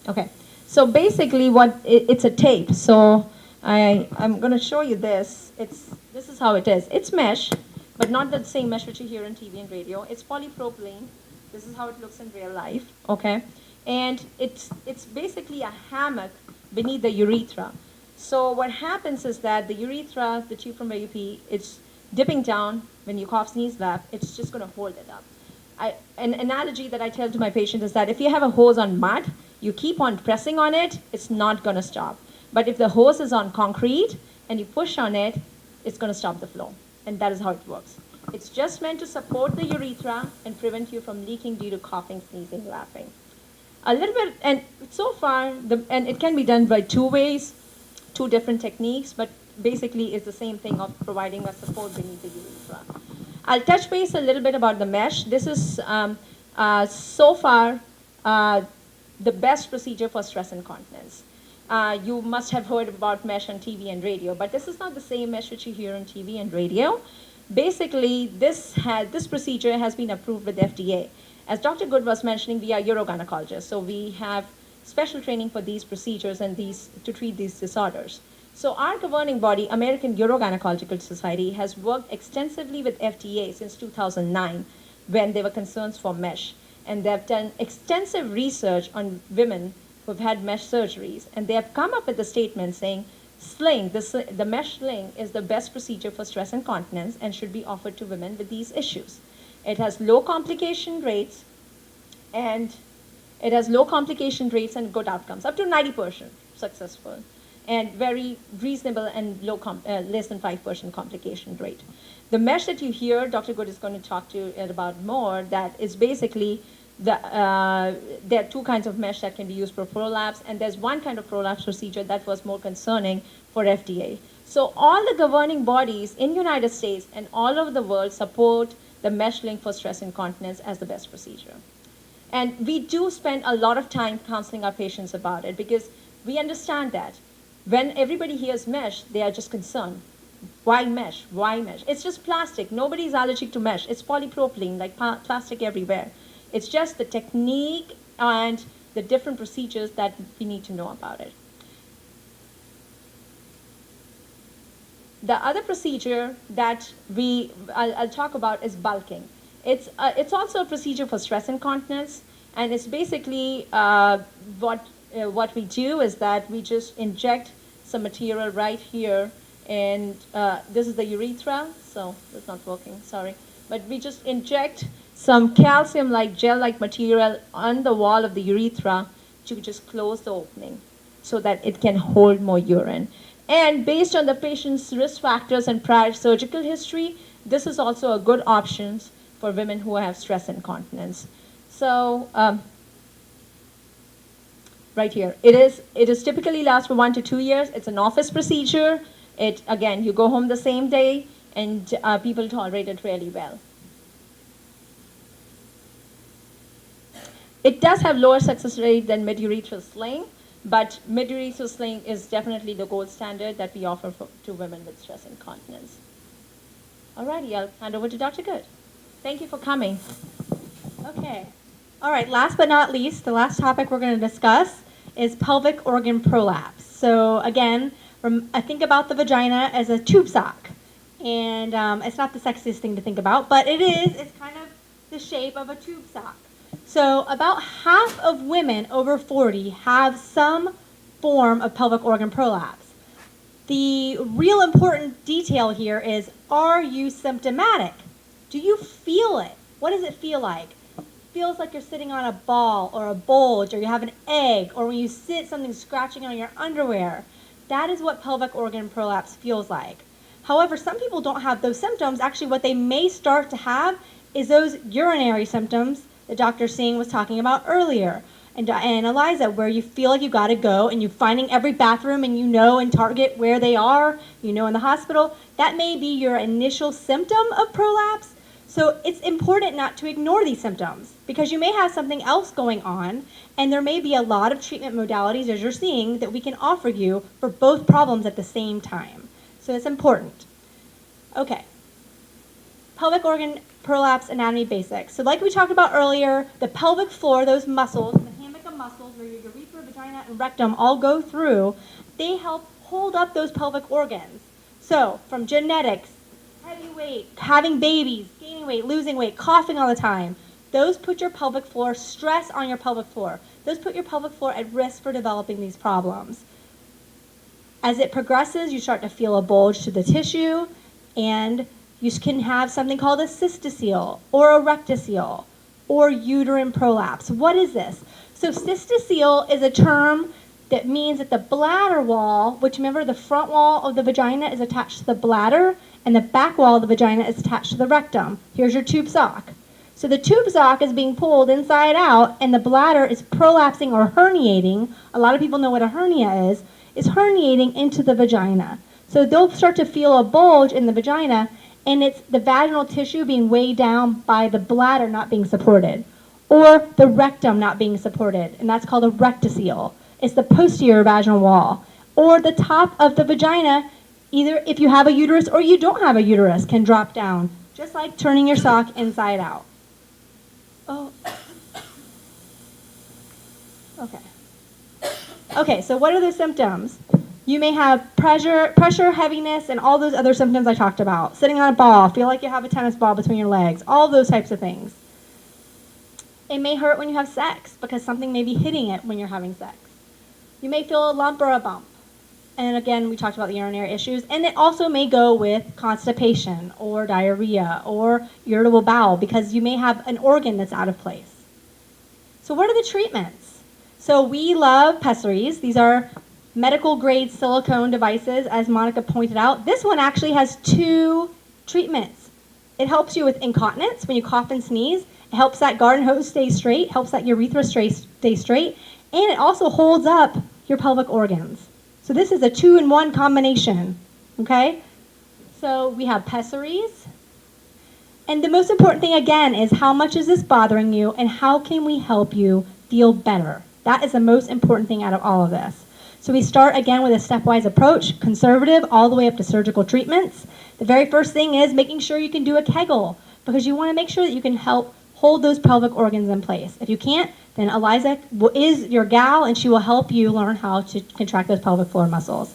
Okay, so basically it's a tape. So I'm going to show you this. This is how it is. It's mesh, but not the same mesh which you hear on TV and radio. It's polypropylene. This is how it looks in real life, okay? And it's basically a hammock beneath the urethra. So what happens is that the urethra, the tube from where you pee, it's dipping down when you cough, sneeze, laugh, it's just going to hold it up. An analogy that I tell to my patient is that if you have a hose on mud, you keep on pressing on it, it's not going to stop. But if the hose is on concrete and you push on it, it's going to stop the flow. And that is how it works. It's just meant to support the urethra and prevent you from leaking due to coughing, sneezing, laughing. A little bit, and so far, and it can be done by 2 ways, 2 different techniques, but basically it's the same thing of providing a support beneath the urethra. I'll touch base a little bit about the mesh. This is so far the best procedure for stress incontinence. You must have heard about mesh on TV and radio, but this is not the same mesh which you hear on TV and radio. Basically, this procedure has been approved with FDA. As Dr. Good was mentioning, we are urogynecologists, so we have special training for these procedures and to treat these disorders. So our governing body, American Urogynecological Society, has worked extensively with FDA since 2009 when there were concerns for mesh. And they've done extensive research on women who've had mesh surgeries. And they have come up with a statement saying, the mesh sling is the best procedure for stress incontinence and should be offered to women with these issues. It has low complication rates and good outcomes, up to 90% successful, and very reasonable and less than 5% complication rate. The mesh that you hear, Dr. Good is going to talk to you about more, that is basically, there are two kinds of mesh that can be used for prolapse, and there's one kind of prolapse procedure that was more concerning for FDA. So all the governing bodies in United States and all over the world support the mesh link for stress incontinence as the best procedure. And we do spend a lot of time counseling our patients about it because we understand that when everybody hears mesh, they are just concerned. Why mesh? Why mesh? It's just plastic. Nobody's allergic to mesh. It's polypropylene, like plastic everywhere. It's just the technique and the different procedures that we need to know about it. The other procedure that I'll talk about is bulking. It's also a procedure for stress incontinence, and it's basically what we do is that we just inject some material right here, and this is the urethra, so it's not working, sorry. But we just inject some calcium-like, gel-like material on the wall of the urethra to just close the opening so that it can hold more urine. And based on the patient's risk factors and prior surgical history, this is also a good option for women who have stress incontinence. So right here, it is typically lasts for 1 to 2 years. It's an office procedure. Again, you go home the same day, and people tolerate it really well. It does have lower success rate than mid-urethral sling, but mid-urethral sling is definitely the gold standard that we offer to women with stress incontinence. Alrighty, I'll hand over to Dr. Good. Thank you for coming. Okay. All right, last but not least, the last topic we're going to discuss is pelvic organ prolapse. So again, I think about the vagina as a tube sock. And it's not the sexiest thing to think about, but it's kind of the shape of a tube sock. So about half of women over 40 have some form of pelvic organ prolapse. The real important detail here is, are you symptomatic? Do you feel it? What does it feel like? It feels like you're sitting on a ball or a bulge, or you have an egg, or when you sit, something's scratching on your underwear. That is what pelvic organ prolapse feels like. However, some people don't have those symptoms. Actually, what they may start to have is those urinary symptoms that Dr. Singh was talking about earlier. And Eliza, where you feel like you got to go and you're finding every bathroom and you know and target where they are, you know in the hospital, that may be your initial symptom of prolapse. So it's important not to ignore these symptoms because you may have something else going on, and there may be a lot of treatment modalities, as you're seeing, that we can offer you for both problems at the same time. So it's important. Okay. Pelvic organ prolapse anatomy basics. So like we talked about earlier, the pelvic floor, those muscles, the hammock of muscles where your urethra, vagina, and rectum all go through, they help hold up those pelvic organs. So from genetics, heavy weight, having babies, gaining weight, losing weight, coughing all the time, those put your pelvic floor, stress on your pelvic floor. Those put your pelvic floor at risk for developing these problems. As it progresses, you start to feel a bulge to the tissue, and you can have something called a cystocele or a rectocele or uterine prolapse. What is this? So cystocele is a term that means that the bladder wall, which remember the front wall of the vagina is attached to the bladder, and the back wall of the vagina is attached to the rectum. Here's your tube sock. So the tube sock is being pulled inside out, and the bladder is prolapsing or herniating. A lot of people know what a hernia is herniating into the vagina. So they'll start to feel a bulge in the vagina, and it's the vaginal tissue being weighed down by the bladder not being supported, or the rectum not being supported, and that's called a rectocele. It's the posterior vaginal wall, or the top of the vagina, either if you have a uterus or you don't have a uterus, can drop down, just like turning your sock inside out. Oh. Okay. Okay, so what are the symptoms? You may have pressure, heaviness, and all those other symptoms I talked about. Sitting on a ball, feel like you have a tennis ball between your legs, all those types of things. It may hurt when you have sex because something may be hitting it when you're having sex. You may feel a lump or a bump. And again, we talked about the urinary issues. And it also may go with constipation or diarrhea or irritable bowel because you may have an organ that's out of place. So what are the treatments? So we love pessaries. These are medical grade silicone devices, as Monica pointed out. This one actually has 2 treatments. It helps you with incontinence when you cough and sneeze. It helps that garden hose stay straight, helps that urethra stay straight, and it also holds up your pelvic organs. So this is a 2-in-1 combination, okay? So we have pessaries. And the most important thing, again, is how much is this bothering you and how can we help you feel better? That is the most important thing out of all of this. So we start, again, with a stepwise approach, conservative, all the way up to surgical treatments. The very first thing is making sure you can do a Kegel because you want to make sure that you can help hold those pelvic organs in place. If you can't, then Eliza is your gal, and she will help you learn how to contract those pelvic floor muscles.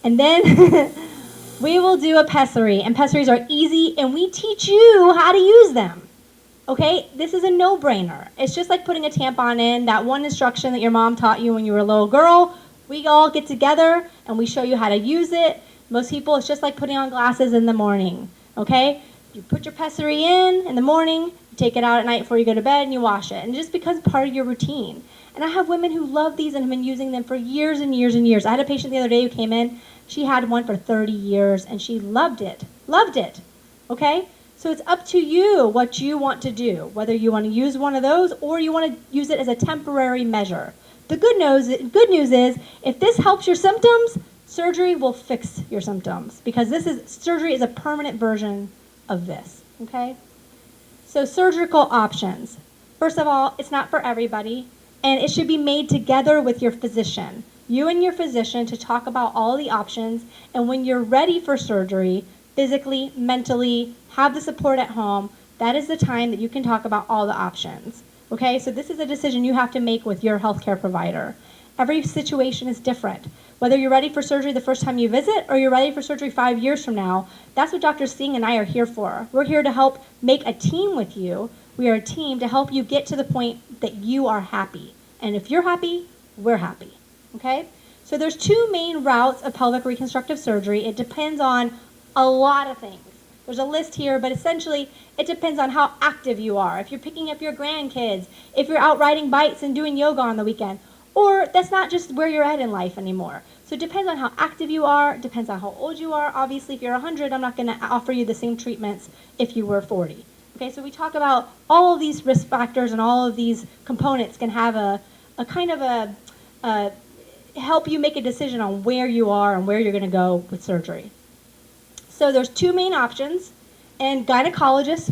And then we will do a pessary, and pessaries are easy, and we teach you how to use them. Okay, this is a no-brainer. It's just like putting a tampon in, that one instruction that your mom taught you when you were a little girl. We all get together, and we show you how to use it. Most people, it's just like putting on glasses in the morning, okay? You put your pessary in the morning, you take it out at night before you go to bed, and you wash it. And it just becomes part of your routine. And I have women who love these and have been using them for years and years and years. I had a patient the other day who came in. She had one for 30 years, and she loved it, okay? So it's up to you what you want to do, whether you want to use one of those or you want to use it as a temporary measure. The good news is, if this helps your symptoms, surgery will fix your symptoms because surgery is a permanent version of this, okay? So surgical options. First of all, it's not for everybody, and it should be made together with your physician. You and your physician to talk about all the options, and when you're ready for surgery, physically, mentally, have the support at home, that is the time that you can talk about all the options. Okay, so this is a decision you have to make with your healthcare provider. Every situation is different. Whether you're ready for surgery the first time you visit or you're ready for surgery 5 years from now, that's what Dr. Singh and I are here for. We're here to help make a team with you. We are a team to help you get to the point that you are happy. And if you're happy, we're happy. Okay? So there's 2 main routes of pelvic reconstructive surgery. It depends on a lot of things. There's a list here, but essentially it depends on how active you are. If you're picking up your grandkids, if you're out riding bikes and doing yoga on the weekend, or that's not just where you're at in life anymore. So it depends on how active you are, depends on how old you are. Obviously, if you're 100, I'm not going to offer you the same treatments if you were 40. Okay, so we talk about all of these risk factors and all of these components can have a kind of a help you make a decision on where you are and where you're going to go with surgery. So there's 2 main options, and gynecologists,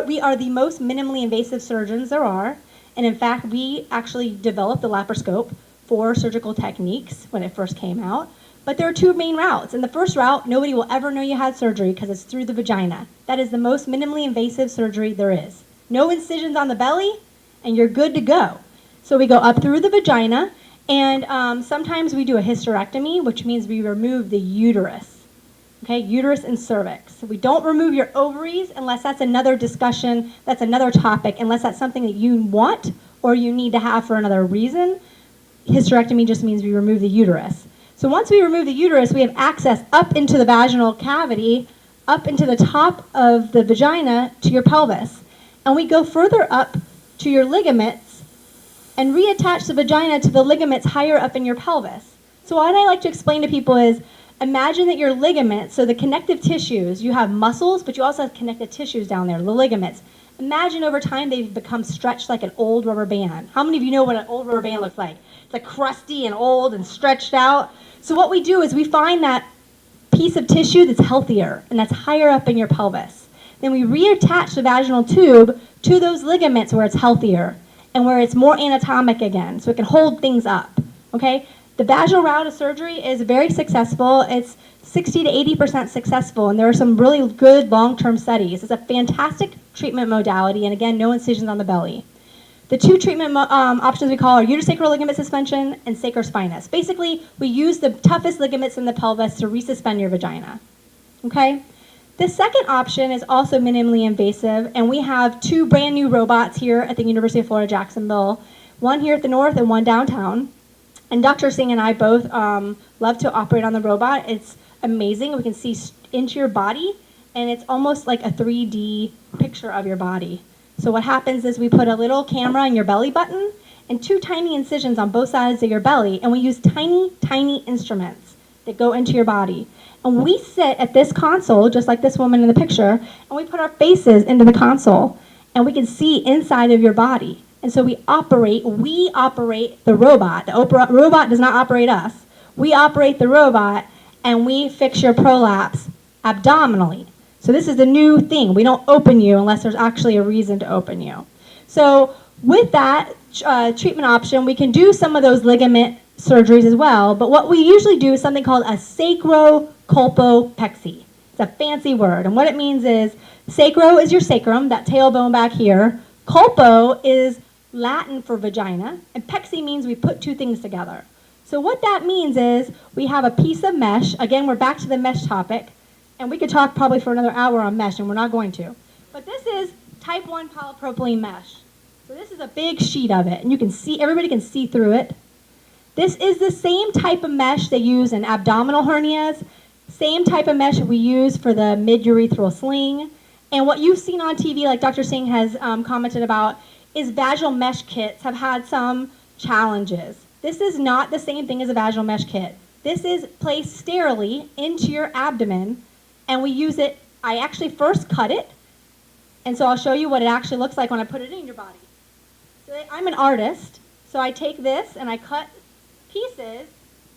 we are the most minimally invasive surgeons there are, and in fact, we actually developed the laparoscope for surgical techniques when it first came out. But there are 2 main routes. In the first route, nobody will ever know you had surgery because it's through the vagina. That is the most minimally invasive surgery there is. No incisions on the belly, and you're good to go. So we go up through the vagina, and sometimes we do a hysterectomy, which means we remove the uterus. Okay, uterus and cervix. So we don't remove your ovaries unless that's another discussion, that's another topic, unless that's something that you want or you need to have for another reason. Hysterectomy just means we remove the uterus. So once we remove the uterus, we have access up into the vaginal cavity, up into the top of the vagina to your pelvis. And we go further up to your ligaments and reattach the vagina to the ligaments higher up in your pelvis. So what I like to explain to people is, imagine that your ligaments, so the connective tissues, you have muscles, but you also have connective tissues down there, the ligaments. Imagine over time they've become stretched like an old rubber band. How many of you know what an old rubber band looks like? It's like crusty and old and stretched out. So what we do is we find that piece of tissue that's healthier and that's higher up in your pelvis. Then we reattach the vaginal tube to those ligaments where it's healthier and where it's more anatomic again, so it can hold things up. Okay? The vaginal route of surgery is very successful. It's 60 to 80% successful, and there are some really good long-term studies. It's a fantastic treatment modality, and again, no incisions on the belly. The two treatment options we call are uterosacral ligament suspension and sacrospinous. Basically, we use the toughest ligaments in the pelvis to resuspend your vagina. Okay? The second option is also minimally invasive, and we have two brand new robots here at the University of Florida, Jacksonville, one here at the north and one downtown. And Dr. Singh and I both love to operate on the robot. It's amazing. We can see into your body, and it's almost like a 3D picture of your body. So what happens is we put a little camera in your belly button and two tiny incisions on both sides of your belly, and we use tiny, tiny instruments that go into your body. And we sit at this console, just like this woman in the picture, and we put our faces into the console, and we can see inside of your body. And so we operate the robot. The robot does not operate us. We operate the robot, and we fix your prolapse abdominally. So this is the new thing. We don't open you unless there's actually a reason to open you. So with that treatment option, we can do some of those ligament surgeries as well, but what we usually do is something called a sacrocolpopexy. It's a fancy word, and what it means is sacro is your sacrum, that tailbone back here. Colpo is Latin for vagina, and pexy means we put two things together. So what that means is we have a piece of mesh. Again, we're back to the mesh topic, and we could talk probably for another hour on mesh, and we're not going to. But this is type 1 polypropylene mesh. So this is a big sheet of it, and you can see, everybody can see through it. This is the same type of mesh they use in abdominal hernias, same type of mesh we use for the mid-urethral sling. And what you've seen on TV, like Dr. Singh has commented about, is vaginal mesh kits have had some challenges. This is not the same thing as a vaginal mesh kit. This is placed sterilely into your abdomen, and we use it. I actually first cut it, and so I'll show you what it actually looks like when I put it in your body. So I'm an artist, so I take this and I cut pieces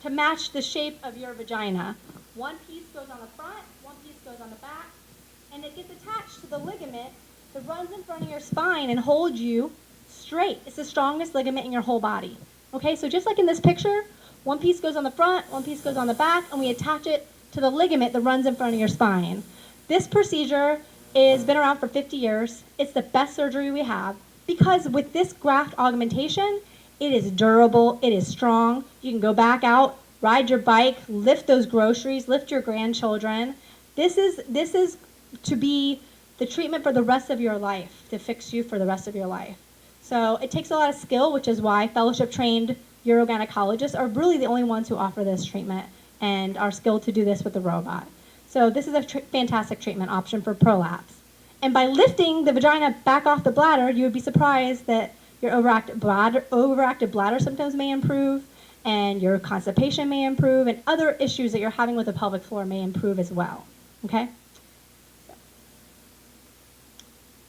to match the shape of your vagina. One piece goes on the front, one piece goes on the back, and it gets attached to the ligament that runs in front of your spine and holds you straight. It's the strongest ligament in your whole body. Okay, so just like in this picture, one piece goes on the front, one piece goes on the back, and we attach it to the ligament that runs in front of your spine. This procedure has been around for 50 years. It's the best surgery we have because with this graft augmentation, it is durable, it is strong. You can go back out, ride your bike, lift those groceries, lift your grandchildren. This is to be the treatment for the rest of your life, to fix you for the rest of your life. So it takes a lot of skill, which is why fellowship-trained urogynecologists are really the only ones who offer this treatment and are skilled to do this with the robot. So this is a fantastic treatment option for prolapse. And by lifting the vagina back off the bladder, you would be surprised that your overactive bladder symptoms may improve, and your constipation may improve, and other issues that you're having with the pelvic floor may improve as well. Okay?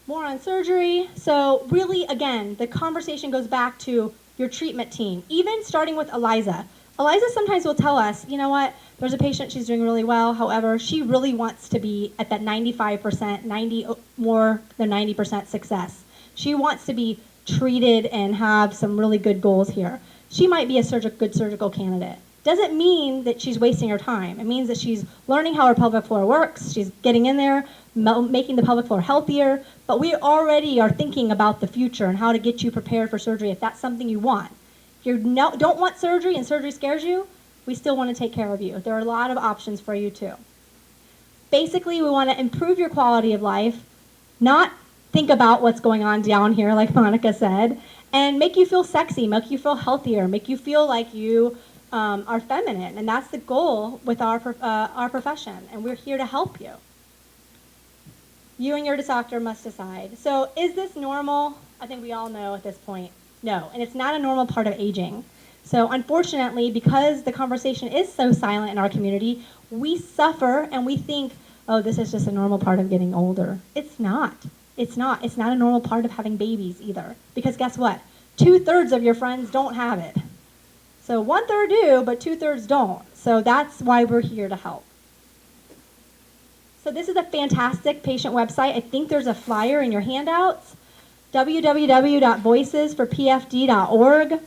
More on surgery. So really, again, the conversation goes back to your treatment team, even starting with Eliza. Eliza sometimes will tell us, you know what, there's a patient, she's doing really well, however, she really wants to be at that 95%, more than 90% success. She wants to be treated and have some really good goals here. She might be a good surgical candidate. Doesn't mean that she's wasting her time. It means that she's learning how her pelvic floor works, she's getting in there, making the pelvic floor healthier, but we already are thinking about the future and how to get you prepared for surgery if that's something you want. If you don't want surgery and surgery scares you, we still want to take care of you. There are a lot of options for you too. Basically, we want to improve your quality of life, not think about what's going on down here, like Monica said, and make you feel sexy, make you feel healthier, make you feel like you are feminine, and that's the goal with our profession, and we're here to help you. You and your doctor must decide. So is this normal? I think we all know at this point, no, and it's not a normal part of aging. So unfortunately, because the conversation is so silent in our community, we suffer and we think, oh, this is just a normal part of getting older. It's not. It's not. It's not a normal part of having babies either. Because guess what? 2/3 of your friends don't have it. So 1/3 do, but 2/3 don't. So that's why we're here to help. So this is a fantastic patient website. I think there's a flyer in your handouts. www.voicesforpfd.org.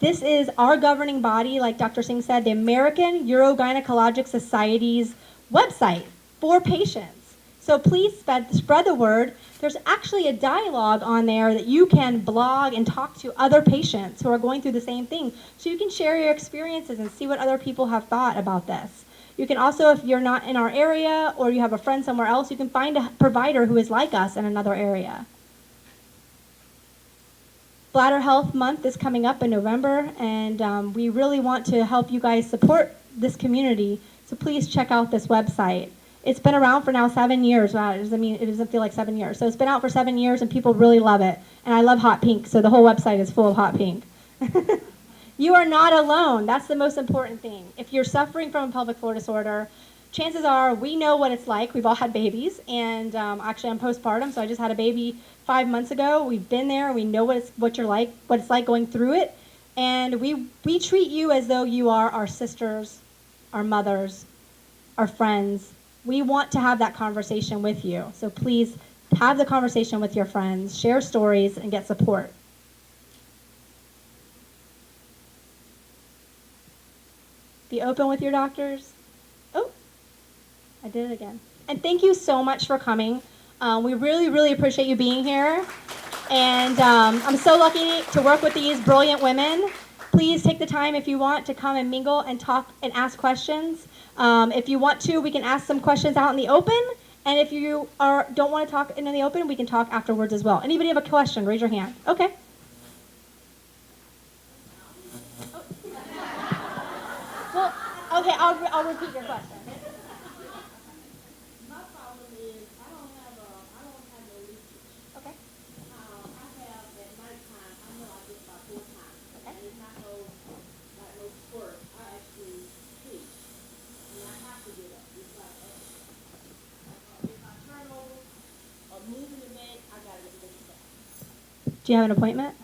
This is our governing body, like Dr. Singh said, the American Urogynecologic Society's website for patients. So please spread the word. There's actually a dialogue on there that you can blog and talk to other patients who are going through the same thing. So you can share your experiences and see what other people have thought about this. You can also, if you're not in our area or you have a friend somewhere else, you can find a provider who is like us in another area. Bladder Health Month is coming up in November, and we really want to help you guys support this community. So please check out this website. It's been around for now 7 years. Wow, it doesn't feel like 7 years. So it's been out for 7 years, and people really love it. And I love hot pink, so the whole website is full of hot pink. You are not alone. That's the most important thing. If you're suffering from a pelvic floor disorder, chances are we know what it's like. We've all had babies, and actually I'm postpartum, so I just had a baby 5 months ago. We've been there. We know what it's like going through it, and we treat you as though you are our sisters, our mothers, our friends. We want to have that conversation with you. So please have the conversation with your friends, share stories, and get support. Be open with your doctors. Oh, I did it again. And thank you so much for coming. We really, really appreciate you being here. And I'm so lucky to work with these brilliant women. Please take the time if you want to come and mingle and talk and ask questions. If you want to, we can ask some questions out in the open. And if you don't want to talk in the open, we can talk afterwards as well. Anybody have a question? Raise your hand. Okay. Well, okay, I'll repeat your question. My problem is I don't have no leakage. Okay. I have at nighttime, I know I get about 4 times. Okay. And it's not like no squirt. I actually pee. And I have to get up. It's like, if I turn over or move in the bed, I gotta get ready to go. Do you have an appointment?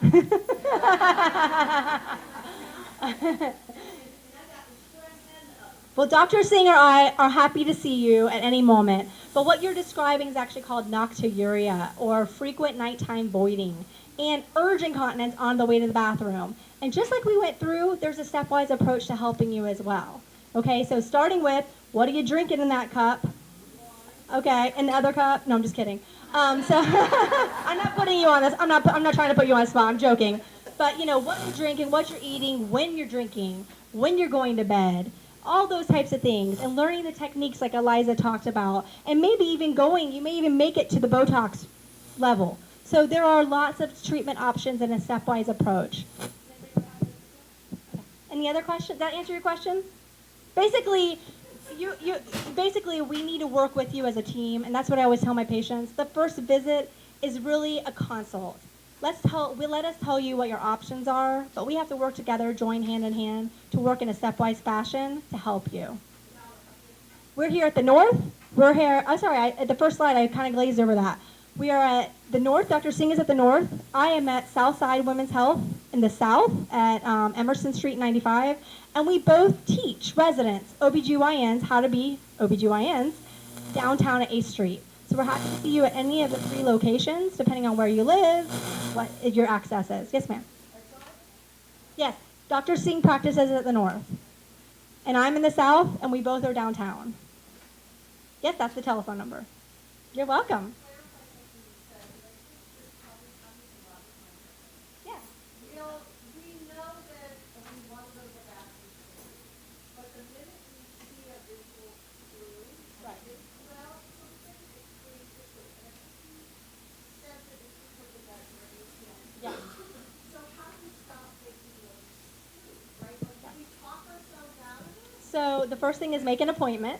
Well, Dr. Singh or I are happy to see you at any moment. But what you're describing is actually called nocturia, or frequent nighttime voiding, and urge incontinence on the way to the bathroom. And just like we went through, there's a stepwise approach to helping you as well. Okay, so starting with, what are you drinking in that cup? Okay, and the other cup? No, I'm just kidding. So I'm not putting you on this. I'm not trying to put you on the spot. I'm joking. But you know what you're drinking, what you're eating, when you're drinking, when you're going to bed, all those types of things, and learning the techniques like Eliza talked about, and maybe even you may even make it to the Botox level. So there are lots of treatment options in a stepwise approach. Any other questions? Does that answer your question? Basically, basically we need to work with you as a team, and that's what I always tell my patients. The first visit is really a consult. Let us tell you what your options are, but we have to work together, join hand in hand, to work in a stepwise fashion to help you. We're here at the North. We're here, at the first slide, I kind of glazed over that. We are at the North. Dr. Singh is at the North. I am at Southside Women's Health in the South at Emerson Street 95. And we both teach residents, OBGYNs, how to be OBGYNs downtown at 8th Street. So we're happy to see you at any of the 3 locations, depending on where you live, what your access is. Yes, ma'am. Yes, Dr. Singh practices at the North. And I'm in the South, and we both are downtown. Yes, that's the telephone number. You're welcome. Yes. We know that we want to go to the bathroom, but the minute we see a visual clue, Right. it's well, something, it creates a clue. And I think you said that it's because of that gradation. Yeah. So how do we stop taking those clues, right? Like, do we talk ourselves out of it? So the first thing is make an appointment.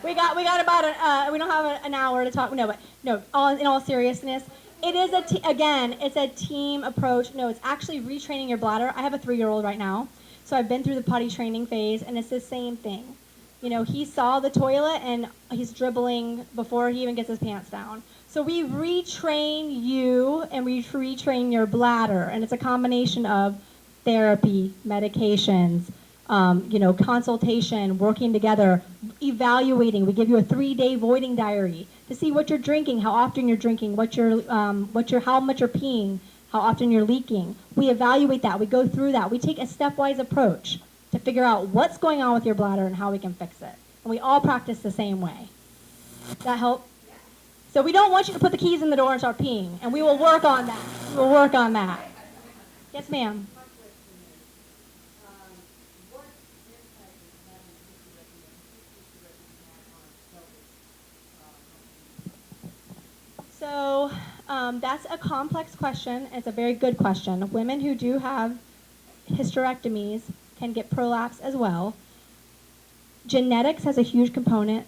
we got about we don't have an hour to talk. No, but no. In all seriousness, it is it's a team approach. No, it's actually retraining your bladder. I have a 3-year-old right now, so I've been through the potty training phase, and it's the same thing. You know, he saw the toilet and he's dribbling before he even gets his pants down. So we retrain you and we retrain your bladder, and it's a combination of therapy, medications, consultation, working together, evaluating. We give you a 3-day voiding diary to see what you're drinking, how often you're drinking, how much you're peeing, how often you're leaking. We evaluate that. We go through that. We take a stepwise approach to figure out what's going on with your bladder and how we can fix it. And we all practice the same way. Does that help? So we don't want you to put the keys in the door and start peeing, and we will work on that. We will work on that. Yes, ma'am. So that's a complex question. It's a very good question. Women who do have hysterectomies can get prolapse as well. Genetics has a huge component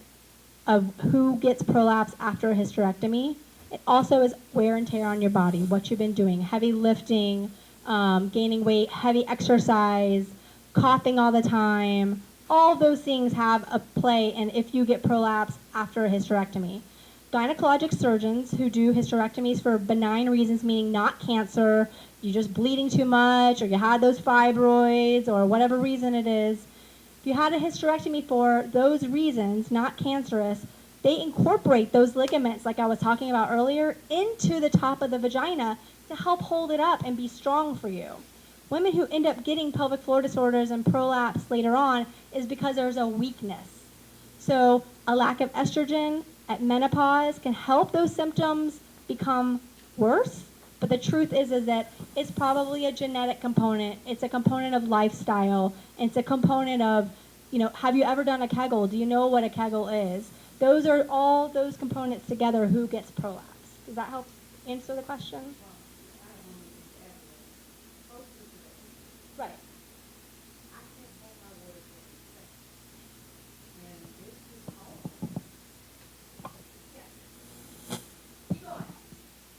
of who gets prolapse after a hysterectomy. It also is wear and tear on your body, what you've been doing, heavy lifting, gaining weight, heavy exercise, coughing all the time. All those things have a play in if you get prolapse after a hysterectomy. Gynecologic surgeons who do hysterectomies for benign reasons, meaning not cancer, you're just bleeding too much, or you had those fibroids, or whatever reason it is. If you had a hysterectomy for those reasons, not cancerous, they incorporate those ligaments, like I was talking about earlier, into the top of the vagina to help hold it up and be strong for you. Women who end up getting pelvic floor disorders and prolapse later on is because there's a weakness. So a lack of estrogen at menopause can help those symptoms become worse. But the truth is that it's probably a genetic component. It's a component of lifestyle. It's a component of, have you ever done a Kegel? Do you know what a Kegel is? Those are all those components together who gets prolapse. Does that help answer the question? Right.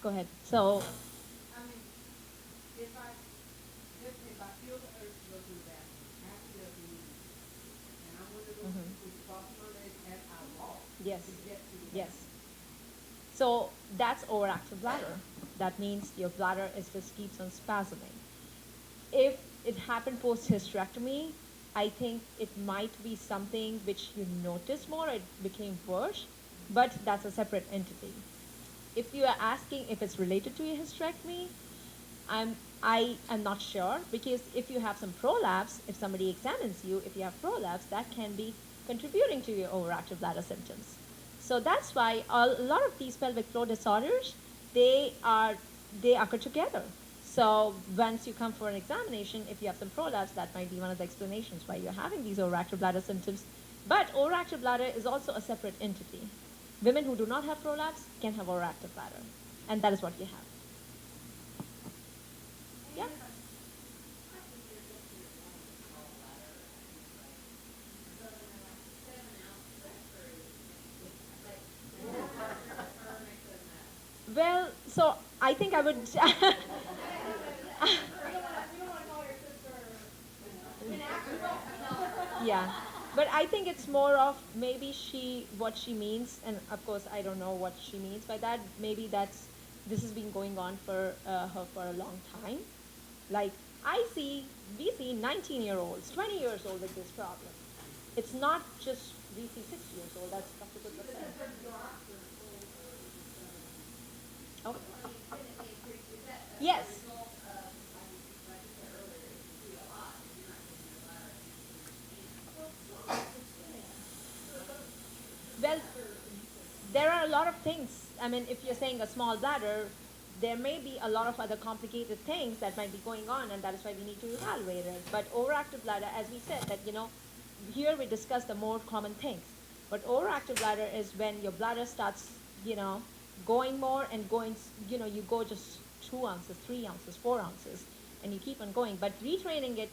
Go ahead. So, I mean, if I feel the urge to go to the bathroom, after the meeting, and I want to go to cross my legs as I walk Yes. to get to the Yes. So that's overactive bladder. That means your bladder is just keeps on spasming. If it happened post hysterectomy, I think it might be something which you notice more, it became worse, but that's a separate entity. If you are asking if it's related to a hysterectomy, I am not sure, because if you have some prolapse, if somebody examines you, if you have prolapse, that can be contributing to your overactive bladder symptoms. So that's why a lot of these pelvic floor disorders, they occur together. So once you come for an examination, if you have some prolapse, that might be one of the explanations why you're having these overactive bladder symptoms. But overactive bladder is also a separate entity. Women who do not have prolapse can have overactive bladder, and that is what you have. Yeah. Well, so I think I would. Yeah, but I think it's more of maybe what she means, and of course I don't know what she means by that. Maybe this has been going on for her for a long time. Like we see 19-year-olds, 20 years old with this problem. It's not just we see 6 years old. That's Dr. Good was saying. Oh. Yes. Well, there are a lot of things. I mean, if you're saying a small bladder, there may be a lot of other complicated things that might be going on, and that is why we need to evaluate it. But overactive bladder, as we said, that here we discuss the more common things. But overactive bladder is when your bladder starts, going more and going, you go just 2 ounces, 3 ounces, 4 ounces, and you keep on going. But retraining it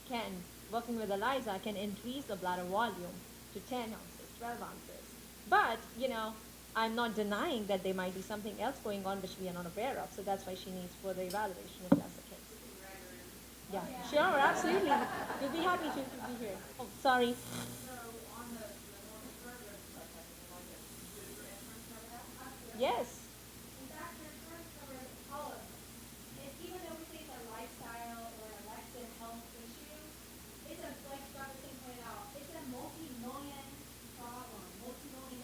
working with ELISA, can increase the bladder volume to 10 ounces, 12 ounces. But, I'm not denying that there might be something else going on which we are not aware of. So that's why she needs further evaluation if that's the case. Yeah, sure, absolutely. We'll be happy to be here. Oh, sorry. Yes. Even though we say it's a lifestyle or an elective health issue, it's like Dr. Singh pointed out, it's a multi-million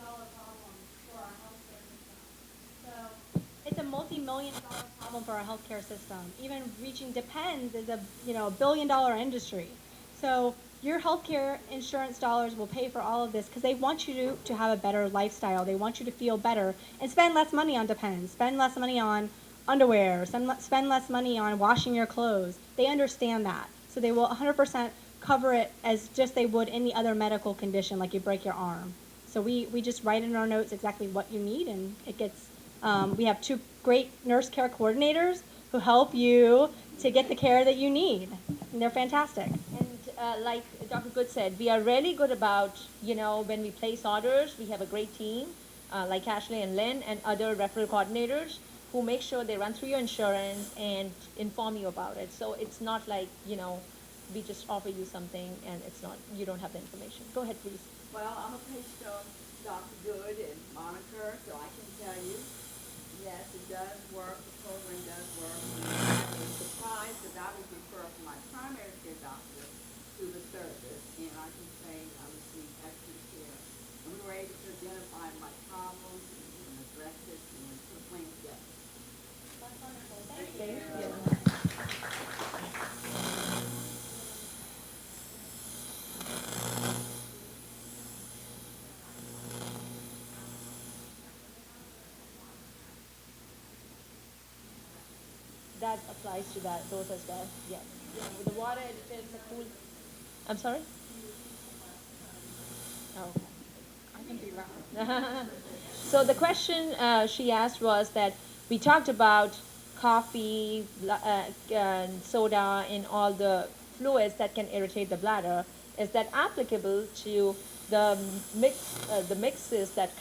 dollar problem for our healthcare system. So it's a multi-million $1 million problem for our healthcare system. Even reaching Depends is a $1 billion industry. So your healthcare insurance dollars will pay for all of this because they want you to have a better lifestyle. They want you to feel better and spend less money on Depends, spend less money on underwear, spend less money on washing your clothes. They understand that. So they will 100% cover it as just they would any other medical condition, like you break your arm. So we just write in our notes exactly what you need, and it gets, we have 2 great nurse care coordinators who help you to get the care that you need. And they're fantastic. And like Dr. Good said, we are really good about, when we place orders, we have a great team, like Ashley and Lynn and other referral coordinators who make sure they run through your insurance and inform you about it. So it's not like, we just offer you something and you don't have the information. Go ahead, please. Well, I'm a patient of Dr. Good and Monica, so I can tell you, yes, it does work, the program does work. I was surprised that I was referred from my primary care doctor to the service, and I can say I received excellent care. And we were able to identify my problems and address it and put a plan together. Thank you. That applies to those as well, yes. With the water additives, the cool, I'm sorry? Oh. I can do that. So the question she asked was that we talked about coffee, soda, and all the fluids that can irritate the bladder. Is that applicable to the mixes that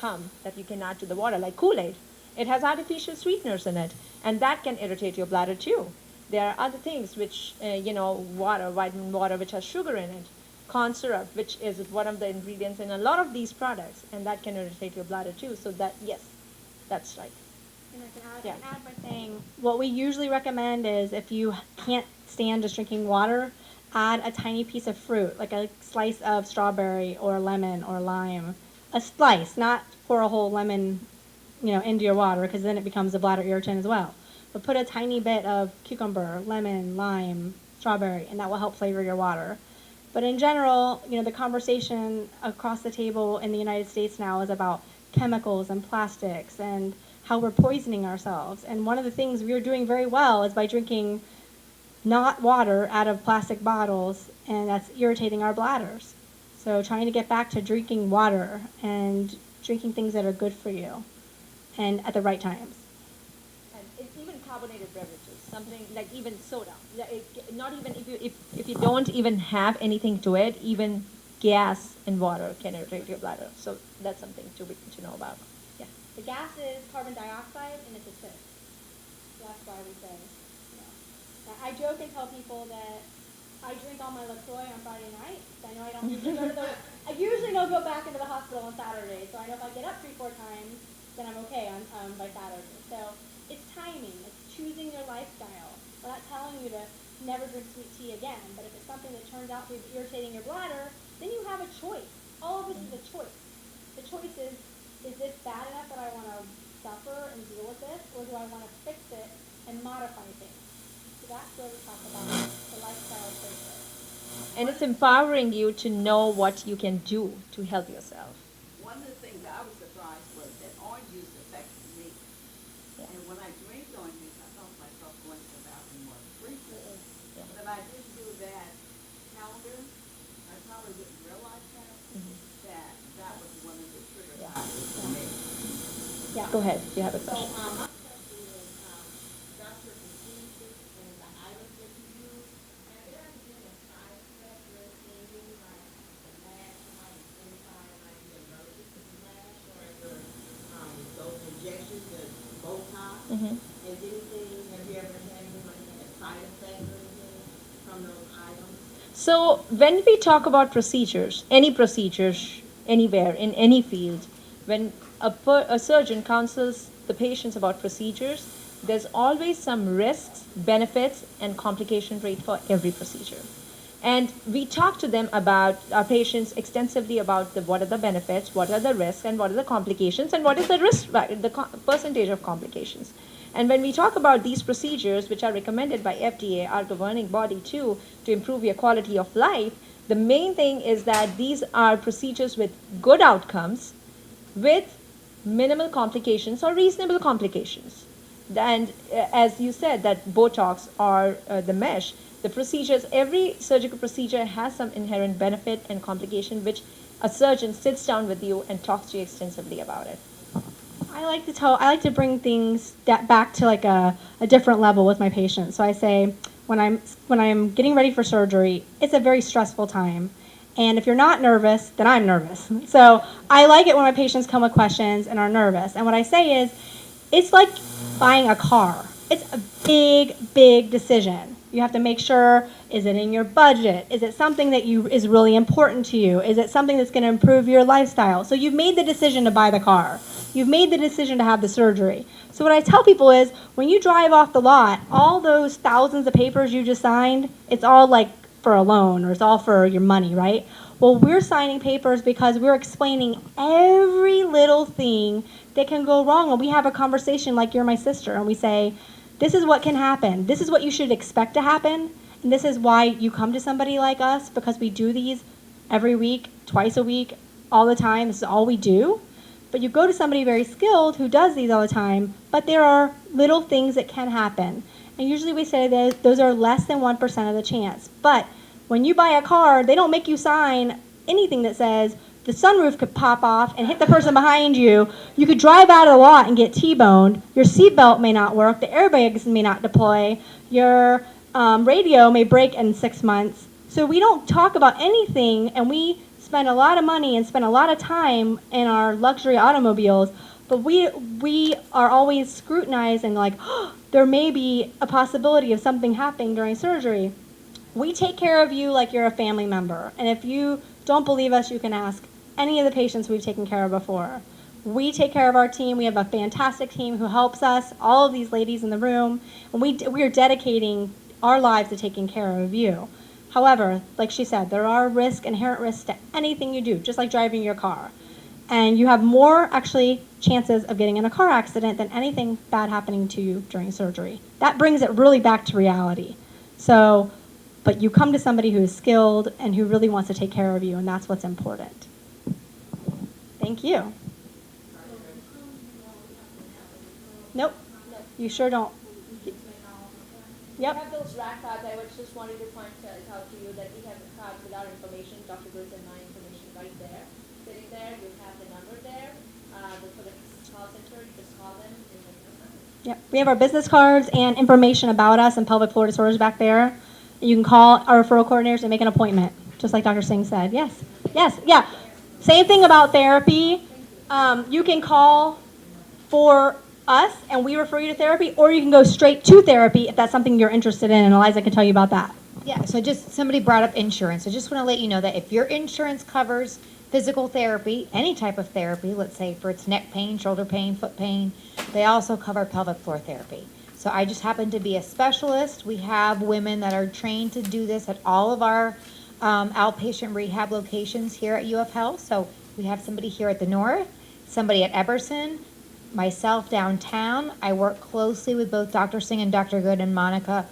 you can add to the water, like Kool-Aid? It has artificial sweeteners in it, and that can irritate your bladder too. There are other things which, water, vitamin water, which has sugar in it, corn syrup, which is one of the ingredients in a lot of these products, and that can irritate your bladder too. So that, yes, that's right. And I Yeah. can add by saying, what we usually recommend is if you can't stand just drinking water, add a tiny piece of fruit, like a slice of strawberry or lemon or lime. A slice, not pour a whole lemon, into your water, because then it becomes a bladder irritant as well. But put a tiny bit of cucumber, lemon, lime, strawberry, and that will help flavor your water. But in general, the conversation across the table in the United States now is about chemicals and plastics and how we're poisoning ourselves. And one of the things we're doing very well is by drinking not water out of plastic bottles, and that's irritating our bladders. So trying to get back to drinking water and drinking things that are good for you and at the right times. And it's even carbonated beverages, something like even soda. Not even if you don't even have anything to it, even gas and water can irritate your bladder. So that's something to know about. Yeah. The gas is carbon dioxide and it's acidic. So that's why we say, Now, I joke and tell people that I drink all my LaCroix on Friday night. I know I don't usually go to I usually don't go back into the hospital on Saturday. So I know if I get up 3-4 times, then I'm okay by Saturday. So it's timing. It's choosing your lifestyle. We're not telling you to never drink sweet tea again, but if it's something that turns out to be irritating your bladder, then you have a choice. All of this is a choice. The choice is this bad enough that I want to suffer and deal with this, or do I want to fix it and modify things? So that's where we talk about the lifestyle choices. And it's empowering you to know what you can do to help yourself. One of the things I was surprised was that orange juice affected me. Yeah. And when I drank orange juice, I felt myself going to the bathroom more frequently. Yeah. But if I didn't do that calendar, I probably wouldn't realize that, that was one of the trigger Yeah. factors for me. Yeah. Go ahead. You have a So, question. my question is, doctor procedures and the items that you use, have there ever been a side effect or anything, like the lash might inside might be allergic to the lash, or ever, those injections, the Botox? Mhm. Has anything, have you ever had anyone had a side effect or anything from those items? So when we talk about procedures, any procedures, anywhere, in any field, when a surgeon counsels the patients about procedures, there's always some risks, benefits, and complication rate for every procedure. And we talk to them about our patients extensively about what are the benefits, what are the risks, and what are the complications, and what is the percentage of complications. And when we talk about these procedures, which are recommended by FDA, our governing body too, to improve your quality of life, the main thing is that these are procedures with good outcomes, with minimal complications or reasonable complications. And as you said, that Botox or the mesh, the procedures, every surgical procedure has some inherent benefit and complication, which a surgeon sits down with you and talks to you extensively about it. I like to bring things back to like a different level with my patients. So I say when I'm getting ready for surgery, it's a very stressful time. And if you're not nervous, then I'm nervous. So I like it when my patients come with questions and are nervous. And what I say is, it's like buying a car. It's a big, big decision. You have to make sure, is it in your budget? Is it something that is really important to you? Is it something that's going to improve your lifestyle? So you've made the decision to buy the car. You've made the decision to have the surgery. So what I tell people is, when you drive off the lot, all those thousands of papers you just signed, it's all like for a loan or it's all for your money, right? Well, we're signing papers because we're explaining every little thing that can go wrong. And we have a conversation like you're my sister, and we say, this is what can happen. This is what you should expect to happen. And this is why you come to somebody like us, because we do these every week, twice a week, all the time. This is all we do. But you go to somebody very skilled who does these all the time, but there are little things that can happen. And usually we say that those are less than 1% of the chance. But when you buy a car, they don't make you sign anything that says the sunroof could pop off and hit the person behind you. You could drive out of the lot and get T-boned. Your seatbelt may not work. The airbags may not deploy. Your radio may break in 6 months. So we don't talk about anything, and we spend a lot of money and spend a lot of time in our luxury automobiles, but we are always scrutinized and like, oh, there may be a possibility of something happening during surgery. We take care of you like you're a family member. And if you don't believe us, you can ask any of the patients we've taken care of before. We take care of our team. We have a fantastic team who helps us, all of these ladies in the room, and we are dedicating our lives to taking care of you. However, like she said, there are inherent risks to anything you do, just like driving your car. And you have more, actually, chances of getting in a car accident than anything bad happening to you during surgery. That brings it really back to reality. So, but you come to somebody who is skilled and who really wants to take care of you, and that's what's important. Thank you. Nope, you sure don't. Yep. We have those rack cards. I was just wanted to point out to you that we have the cards with our information, Dr. Goods and my information right there, sitting there. You have the number there. For the call center, you just call them and let them know. Yep. We have our business cards and information about us and pelvic floor disorders back there. You can call our referral coordinators and make an appointment, just like Dr. Singh said. Yes. Yes. Yeah. Same thing about therapy. You can call for us and we refer you to therapy, or you can go straight to therapy if that's something you're interested in, and Eliza can tell you about that. Yeah, so somebody brought up insurance. I just want to let you know that if your insurance covers physical therapy, any type of therapy, let's say for its neck pain, shoulder pain, foot pain, they also cover pelvic floor therapy. So I just happen to be a specialist. We have women that are trained to do this at all of our outpatient rehab locations here at UF Health. So we have somebody here at the North, somebody at Eberson, myself downtown. I work closely with both Dr. Singh and Dr. Good and Monica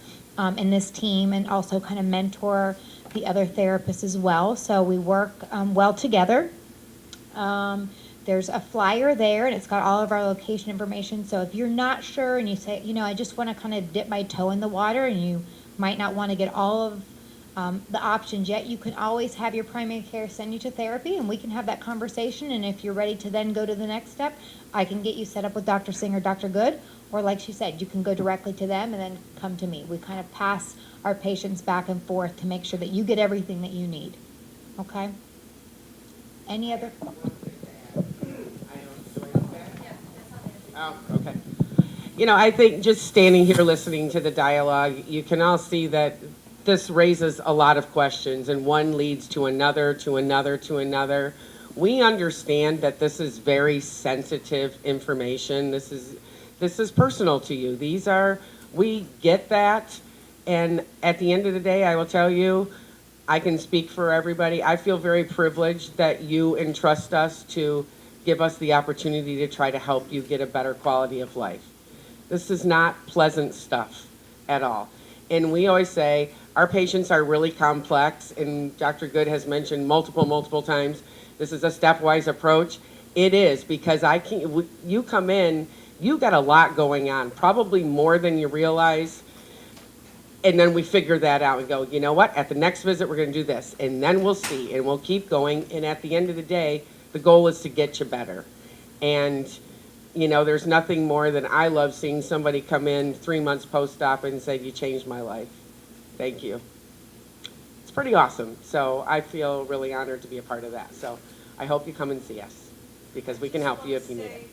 in this team, and also kind of mentor the other therapists as well. So we work well together. There's a flyer there, and it's got all of our location information. So if you're not sure and you say, I just want to kind of dip my toe in the water, and you might not want to get all of the options yet, you can always have your primary care send you to therapy, and we can have that conversation. And if you're ready to then go to the next step, I can get you set up with Dr. Singh or Dr. Good, or like she said, you can go directly to them and then come to me. We kind of pass our patients back and forth to make sure that you get everything that you need. Okay? Any other? Oh, okay. I think just standing here listening to the dialogue, you can all see that this raises a lot of questions, and one leads to another, to another, to another. We understand that this is very sensitive information. This is personal to you. We get that, and at the end of the day, I will tell you, I can speak for everybody. I feel very privileged that you entrust us to give us the opportunity to try to help you get a better quality of life. This is not pleasant stuff at all. And we always say our patients are really complex, and Dr. Good has mentioned multiple times, this is a stepwise approach. It is, because you come in, you got a lot going on, probably more than you realize. And then we figure that out and go, you know what, at the next visit, we're going to do this. And then we'll see, and we'll keep going. And at the end of the day, the goal is to get you better. And, you know, there's nothing more than I love seeing somebody come in 3 months post-op and say, you changed my life. Thank you. It's pretty awesome. So I feel really honored to be a part of that. So I hope you come and see us, because we can help you if you need it.